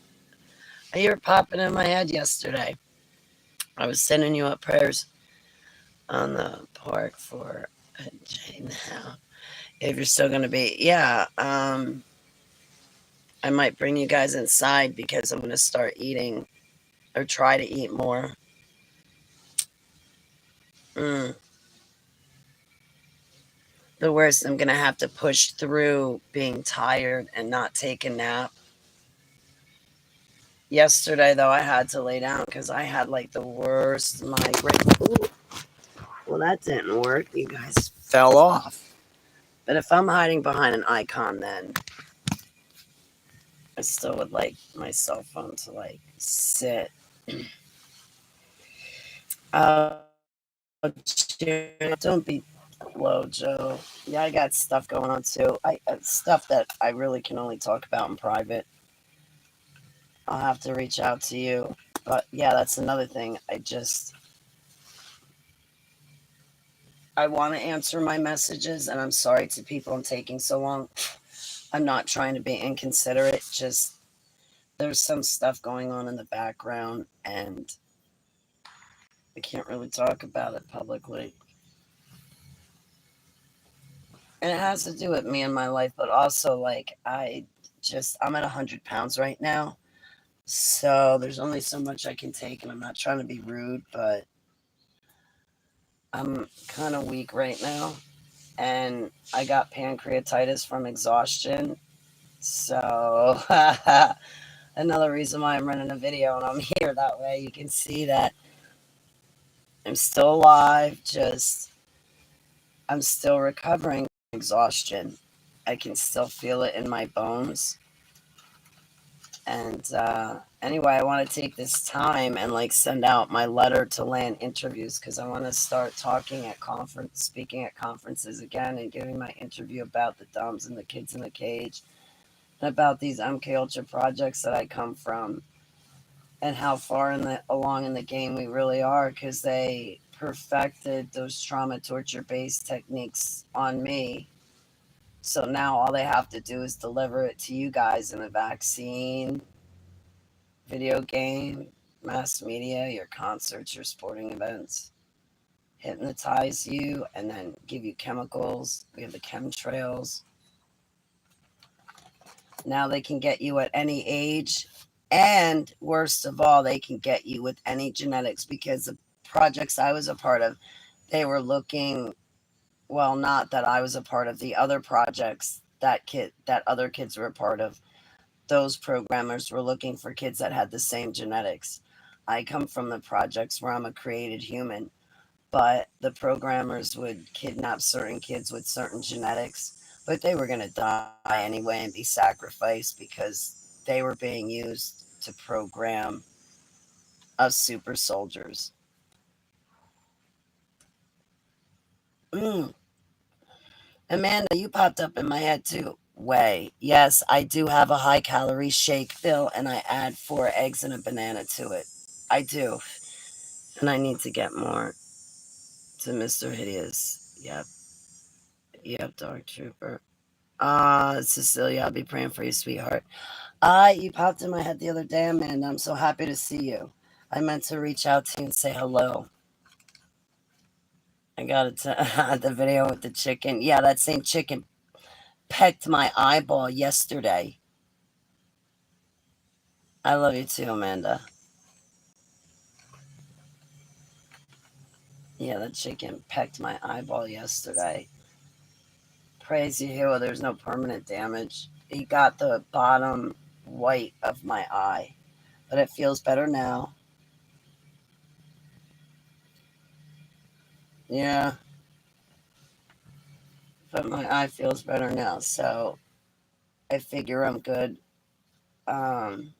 You were popping in my head yesterday. I was sending you up prayers on the park for Jane now. If you're still going to be, yeah, I might bring you guys inside because I'm going to start eating or try to eat more. Mm. The worst, I'm going to have to push through being tired and not take a nap. Yesterday, though, I had to lay down because I had like the worst migraine. Ooh. Well, that didn't work. You guys fell off. But if I'm hiding behind an icon, then I still would like my cell phone to like sit. Uh, don't be low, Joe. Yeah, I got stuff going on too. I stuff that I really can only talk about in private. I'll have to reach out to you. But yeah, that's another thing. I want to answer my messages, and I'm sorry to people I'm taking so long. I'm not trying to be inconsiderate. Just there's some stuff going on in the background, and I can't really talk about it publicly. And it has to do with me and my life, but also like I'm at 100 pounds right now, so there's only so much I can take, and I'm not trying to be rude, but I'm kind of weak right now, and I got pancreatitis from exhaustion. So another reason why I'm running a video and I'm here, that way you can see that I'm still alive. Just I'm still recovering from exhaustion. I can still feel it in my bones. And anyway, I want to take this time and like send out my letter to land interviews, because I want to start speaking at conferences again, and giving my interview about the dumbs and the kids in the cage, and about these MK Ultra projects that I come from, and how far along in the game we really are, because they perfected those trauma torture based techniques on me. So now all they have to do is deliver it to you guys in a vaccine, video game, mass media, your concerts, your sporting events, hypnotize you, and then give you chemicals. We have the chemtrails. Now they can get you at any age. And worst of all, they can get you with any genetics, because the projects I was a part of, they were looking, well, not that I was a part of, the other projects that other kids were a part of, those programmers were looking for kids that had the same genetics. I come from the projects where I'm a created human, but the programmers would kidnap certain kids with certain genetics, but they were going to die anyway and be sacrificed, because they were being used to program us super soldiers. Mm. Amanda, you popped up in my head too. Way. Yes, I do have a high calorie shake, Bill, and I add 4 eggs and a banana to it. I do. And I need to get more to Mr. Hideous. Yep. Yep, Dark Trooper. Cecilia, I'll be praying for you, sweetheart. You popped in my head the other day, Amanda. I'm so happy to see you. I meant to reach out to you and say hello. I got it the video with the chicken. Yeah, that same chicken pecked my eyeball yesterday. I love you too, Amanda. Yeah, the chicken pecked my eyeball yesterday. Praise Yahweh, there's no permanent damage. He got the bottom white of my eye, but it feels better now. Yeah, but my eye feels better now, so I figure I'm good. Um,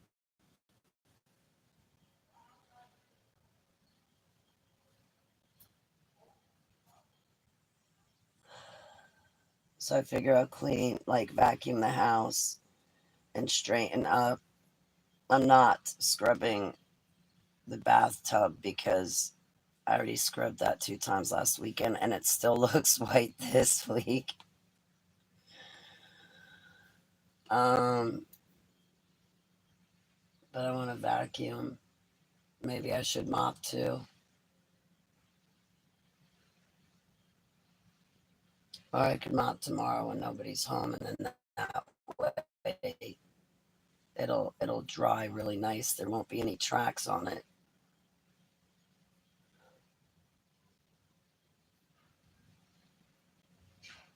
so I figure I'll clean, like vacuum the house and straighten up. I'm not scrubbing the bathtub, because I already scrubbed that 2 times last weekend and it still looks white this week. Um, but I want to vacuum. Maybe I should mop too. Or I could mop tomorrow when nobody's home, and then that way it'll dry really nice. There won't be any tracks on it.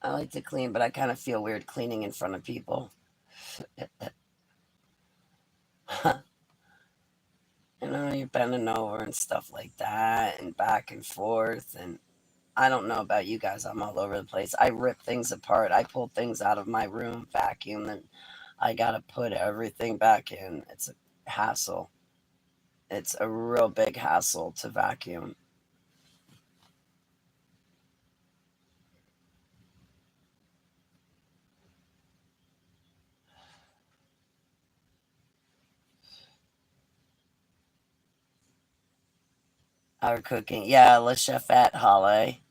I like to clean, but I kind of feel weird cleaning in front of people. You're bending over and stuff like that, and back and forth. And I don't know about you guys. I'm all over the place. I rip things apart. I pull things out of my room, vacuum, and I got to put everything back in. It's a hassle. It's a real big hassle to vacuum. Our cooking. Yeah, Le Chefette Holly.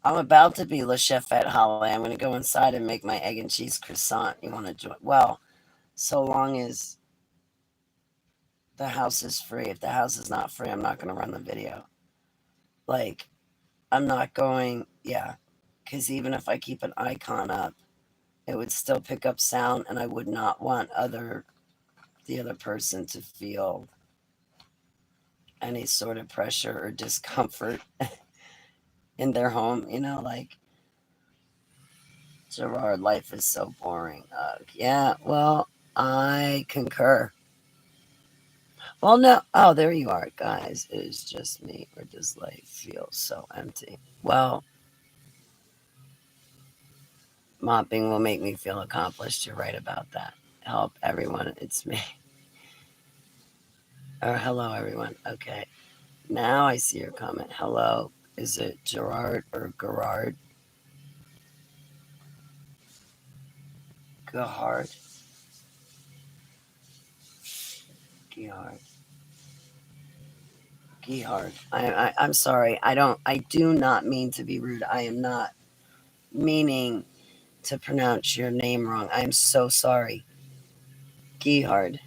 I'm about to be Le Chefette Holly. I'm going to go inside and make my egg and cheese croissant. You want to join? Well, so long as the house is free. If the house is not free, I'm not going to run the video. Like, I'm not going, yeah, because even if I keep an icon up, it would still pick up sound, and I would not want the other person to feel any sort of pressure or discomfort in their home. Like, Gerard, life is so boring. Yeah, well, I concur. Well, no. Oh, there you are, guys. It is just me, or does life feel so empty? Well, mopping will make me feel accomplished. You're right about that. Help everyone. It's me. Or hello, everyone. Okay. Now I see your comment. Hello. Is it Gerard or Gerard? Gerard. Gerard. Gerard. I'm sorry. I do not mean to be rude. I am not meaning to pronounce your name wrong. I'm so sorry. Gerard.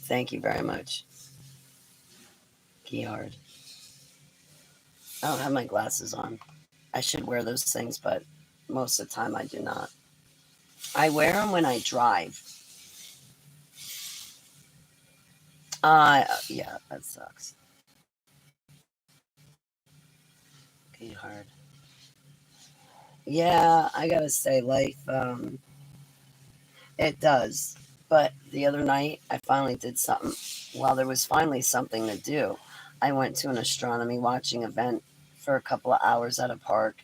Thank you very much. Gerard. I don't have my glasses on. I should wear those things, but most of the time I do not. I wear them when I drive. Yeah, that sucks. Gerard. Yeah, I gotta say, life, it does. But the other night, I finally did something. Well, there was finally something to do. I went to an astronomy watching event for a couple of hours at a park,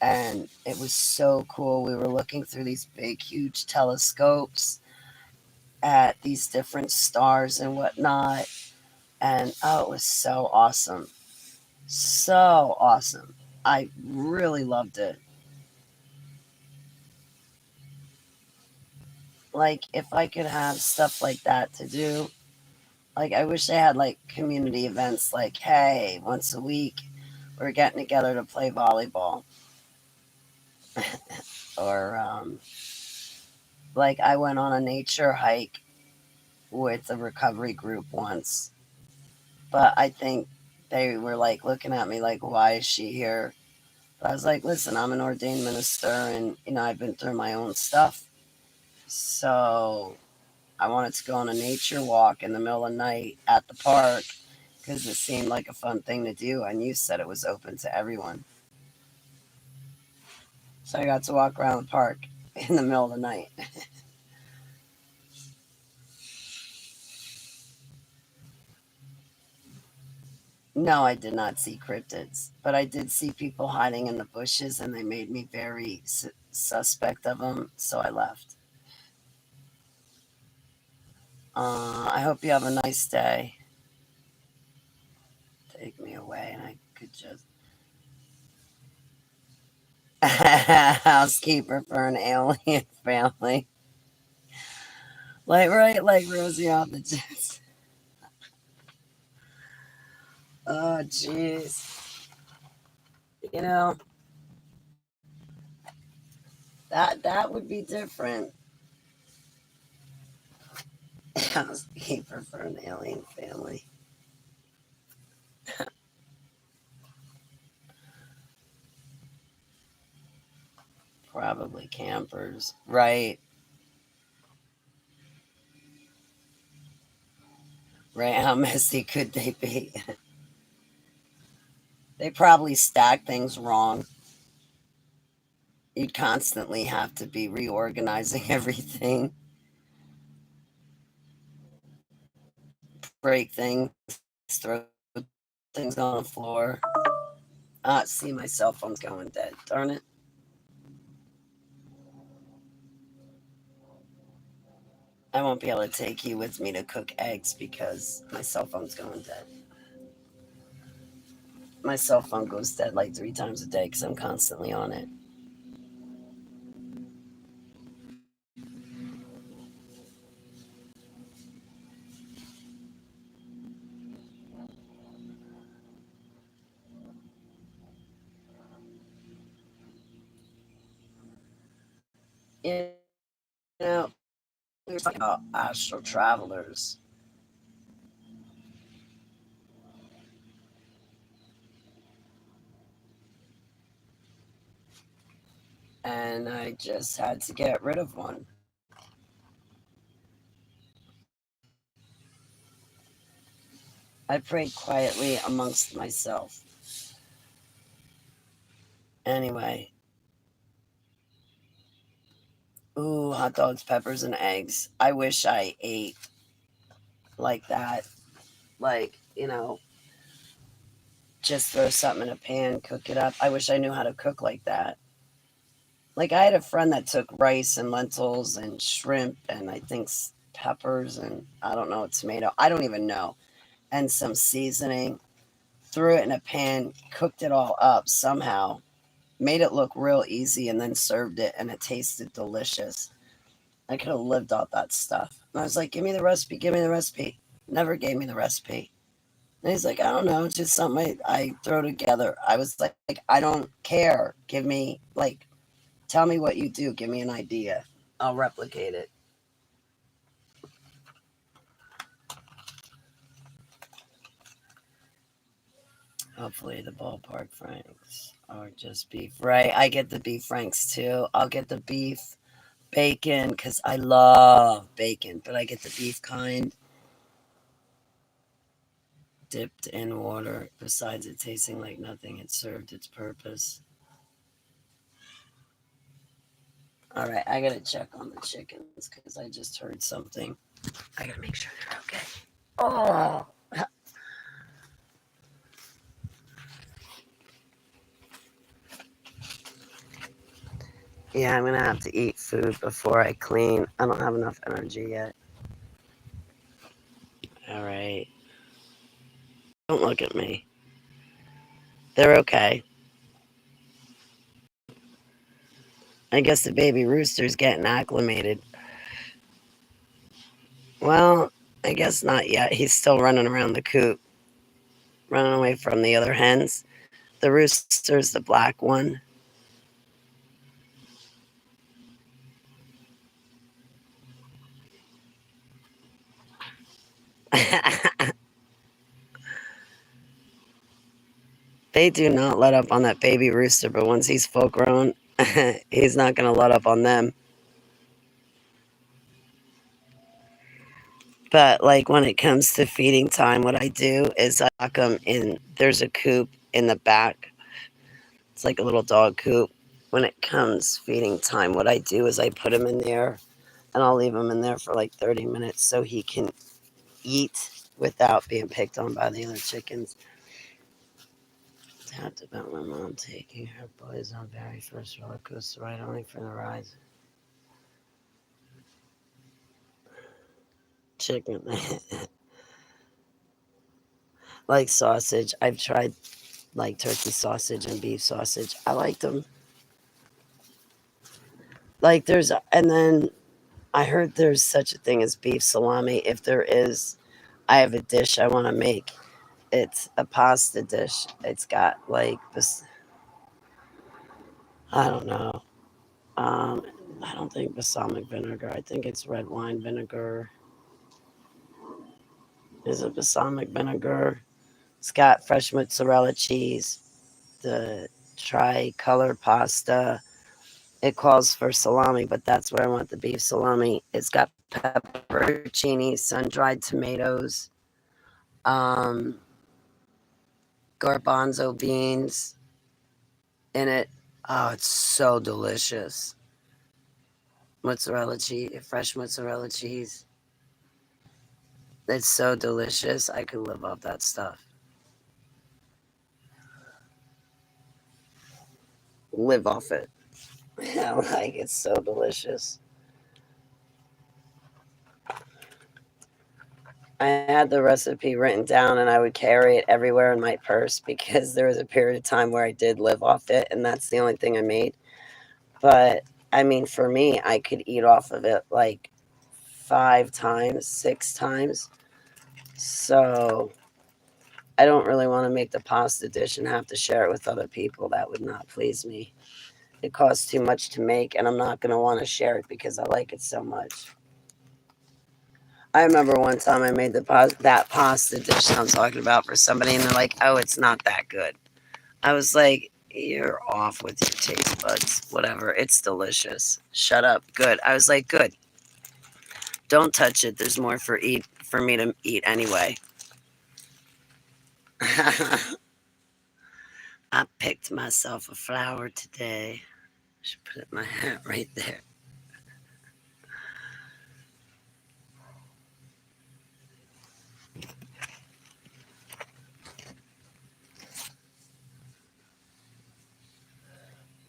and it was so cool. We were looking through these big, huge telescopes at these different stars and whatnot, and oh, it was so awesome. So awesome. I really loved it. Like, if I could have stuff like that to do, like, I wish they had like community events like, hey, once a week we're getting together to play volleyball. Or, like, I went on a nature hike with a recovery group once, but I think they were like looking at me like, why is she here? But I was like, listen, I'm an ordained minister, and, I've been through my own stuff. So I wanted to go on a nature walk in the middle of the night at the park because it seemed like a fun thing to do. And you said it was open to everyone. So I got to walk around the park in the middle of the night. No, I did not see cryptids, but I did see people hiding in the bushes, and they made me very suspect of them. So I left. I hope you have a nice day. Take me away, and I could just housekeeper for an alien family. Like, right, like Rosie off the Jets. Oh, jeez. You know, that would be different. Housekeeper for an alien family. Probably campers. Right. Right. How messy could they be? They probably stack things wrong. You'd constantly have to be reorganizing everything, break things, throw things on the floor. See, my cell phone's going dead. Darn it. I won't be able to take you with me to cook eggs because my cell phone's going dead. My cell phone goes dead like 3 times a day because I'm constantly on it. You know, we were talking about astral travelers, and I just had to get rid of one. I prayed quietly amongst myself. Anyway, ooh, hot dogs, peppers, and eggs. I wish I ate like that. Like, just throw something in a pan, cook it up. I wish I knew how to cook like that. Like, I had a friend that took rice and lentils and shrimp and I think peppers and I don't know, tomato. I don't even know. And some seasoning, threw it in a pan, cooked it all up somehow, made it look real easy, and then served it, and it tasted delicious. I could have lived off that stuff. And I was like, give me the recipe, give me the recipe. Never gave me the recipe. And he's like, I don't know, it's just something I throw together. I was like, I don't care. Give me, tell me what you do. Give me an idea. I'll replicate it. Hopefully, the ballpark franks are just beef. Right. I get the beef franks too. I'll get the beef bacon because I love bacon, but I get the beef kind dipped in water. Besides it tasting like nothing, it served its purpose. All right, I gotta check on the chickens because I just heard something. I gotta make sure they're okay. Oh, yeah, I'm gonna have to eat food before I clean. I don't have enough energy yet. All right, don't look at me. They're okay. I guess the baby rooster's getting acclimated. Well, I guess not yet. He's still running around the coop, running away from the other hens. The rooster's the black one. They do not let up on that baby rooster, but once he's full grown, he's not going to let up on them. But like when it comes to feeding time, what I do is I lock them in. There's a coop in the back. It's like a little dog coop. When it comes feeding time, what I do is I put him in there and I'll leave him in there for like 30 minutes so he can eat without being picked on by the other chickens. Talked about my mom taking her boys on very first roller coaster ride only for the rides. Chicken. Like sausage. I've tried like turkey sausage and beef sausage. I like them. Like and then I heard there's such a thing as beef salami. If there is, I have a dish I want to make. It's a pasta dish. It's got like this, I don't know. Um, I don't think balsamic vinegar. I think it's red wine vinegar. Is it balsamic vinegar? It's got fresh mozzarella cheese, the tricolor pasta. It calls for salami, but that's where I want the beef salami. It's got pepperoncini, sun-dried tomatoes, um, garbanzo beans in it. Oh, it's so delicious. Mozzarella cheese, fresh mozzarella cheese. It's so delicious. I could live off that stuff. Live off it. Like it's so delicious. I had the recipe written down and I would carry it everywhere in my purse because there was a period of time where I did live off it and that's the only thing I made. But I mean, for me, I could eat off of it like 5 times, 6 times. So I don't really want to make the pasta dish and have to share it with other people. That would not please me. It costs too much to make, and I'm not going to want to share it because I like it so much. I remember one time I made that pasta dish I'm talking about for somebody, and they're like, "Oh, it's not that good." I was like, "You're off with your taste buds. Whatever. It's delicious. Shut up. Good." I was like, "Good. Don't touch it. There's more for me to eat anyway." I picked myself a flower today. I should put my hat right there.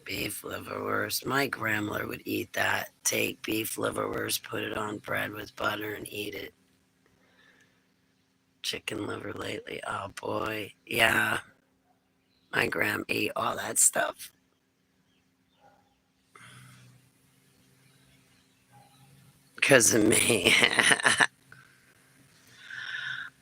Beef liverwurst. My grandmother would eat that. Take beef liverwurst, put it on bread with butter, and eat it. Chicken liver lately. Oh boy. Yeah. My gram ate all that stuff. Because of me.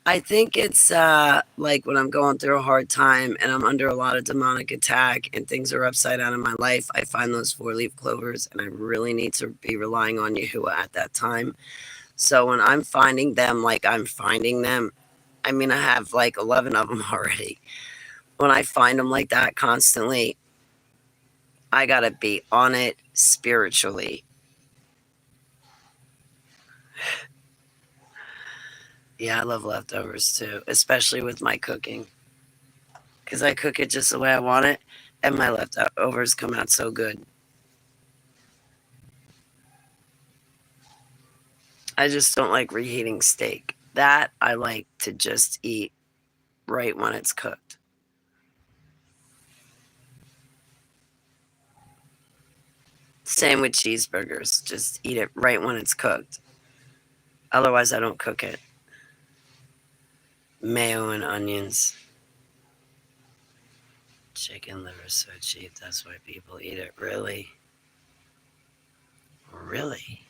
I think it's like when I'm going through a hard time and I'm under a lot of demonic attack and things are upside down in my life. I find those 4-leaf clovers and I really need to be relying on Yahuwah at that time. So when I'm finding them like I'm finding them, I mean, I have like 11 of them already. When I find them like that constantly, I got to be on it spiritually. Yeah, I love leftovers too, especially with my cooking. Because I cook it just the way I want it, and my leftovers come out so good. I just don't like reheating steak. That I like to just eat right when it's cooked. Same with cheeseburgers. Just eat it right when it's cooked. Otherwise, I don't cook it. Mayo and onions. Chicken liver is so cheap. That's why people eat it. Really? Really?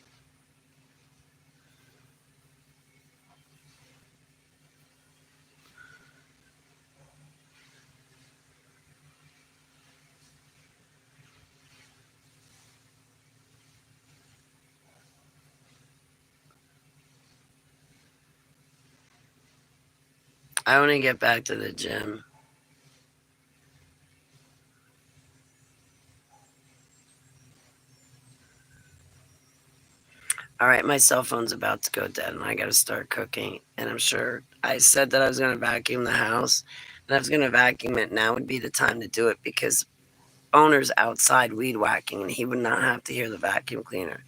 I want to get back to the gym. All right, my cell phone's about to go dead and I got to start cooking. And I'm sure I said that I was going to vacuum the house and I was going to vacuum it. Now would be the time to do it because owner's outside weed whacking and he would not have to hear the vacuum cleaner.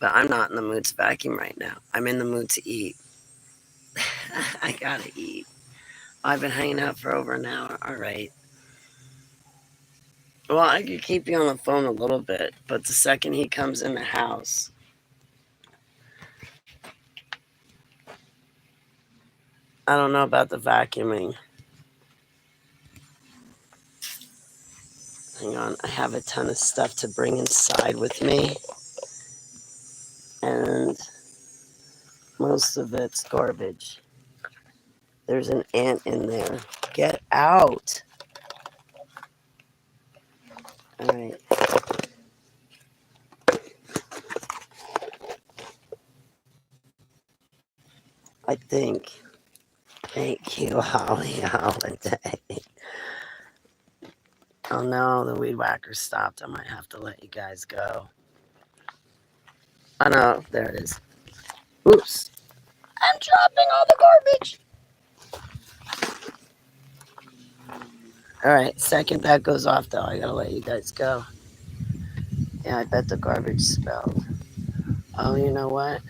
But I'm not in the mood to vacuum right now. I'm in the mood to eat. I got to eat. I've been hanging out for over an hour. All right. Well, I could keep you on the phone a little bit, but the second he comes in the house, I don't know about the vacuuming. Hang on, I have a ton of stuff to bring inside with me, and most of it's garbage. There's an ant in there. Get out. All right. I think. Thank you, Holly Holiday. Oh no, the weed whacker stopped. I might have to let you guys go. Oh no, there it is. Oops. I'm dropping all the garbage. All right, second that goes off though, I gotta let you guys go. Yeah, I bet the garbage spelled. Oh, you know what?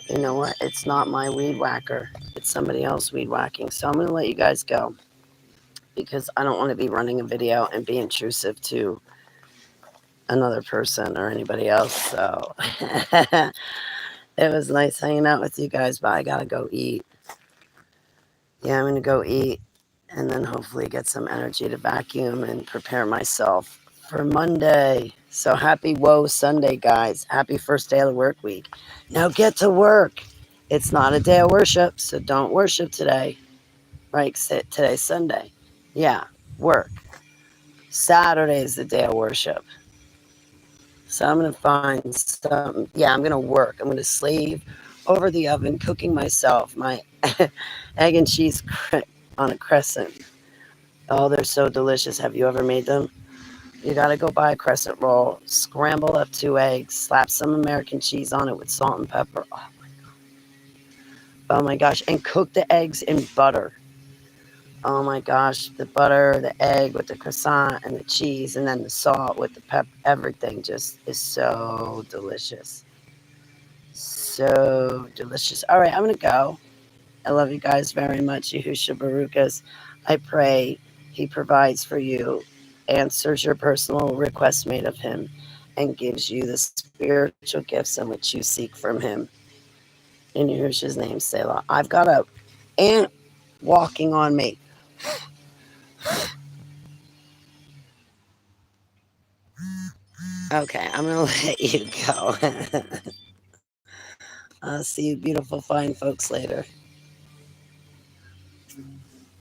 You know what? It's not my weed whacker. It's somebody else weed whacking. So I'm gonna let you guys go because I don't want to be running a video and be intrusive to another person or anybody else. So it was nice hanging out with you guys, but I gotta go eat. Yeah, I'm gonna go eat and then hopefully get some energy to vacuum and prepare myself for Monday. So happy Woe Sunday, guys. Happy first day of the work week. Now get to work. It's not a day of worship, so don't worship today. Right? Today's Sunday. Yeah, work. Saturday is the day of worship. So I'm going to find some. Yeah, I'm going to work. I'm going to slave over the oven, cooking myself my egg and cheese on a crescent. Oh, they're so delicious. Have you ever made them? You got to go buy a crescent roll, scramble up 2 eggs, slap some American cheese on it with salt and pepper. Oh my gosh. And cook the eggs in butter. Oh my gosh. The butter, the egg with the croissant and the cheese, and then the salt with the pep. Everything just is so delicious. So delicious. All right, I'm going to go. I love you guys very much. Yahusha Barukas. I pray he provides for you, answers your personal request made of him, and gives you the spiritual gifts in which you seek from him. In Yahusha's name, Selah. I've got a ant walking on me. Okay, I'm going to let you go. I'll see you beautiful, fine folks later.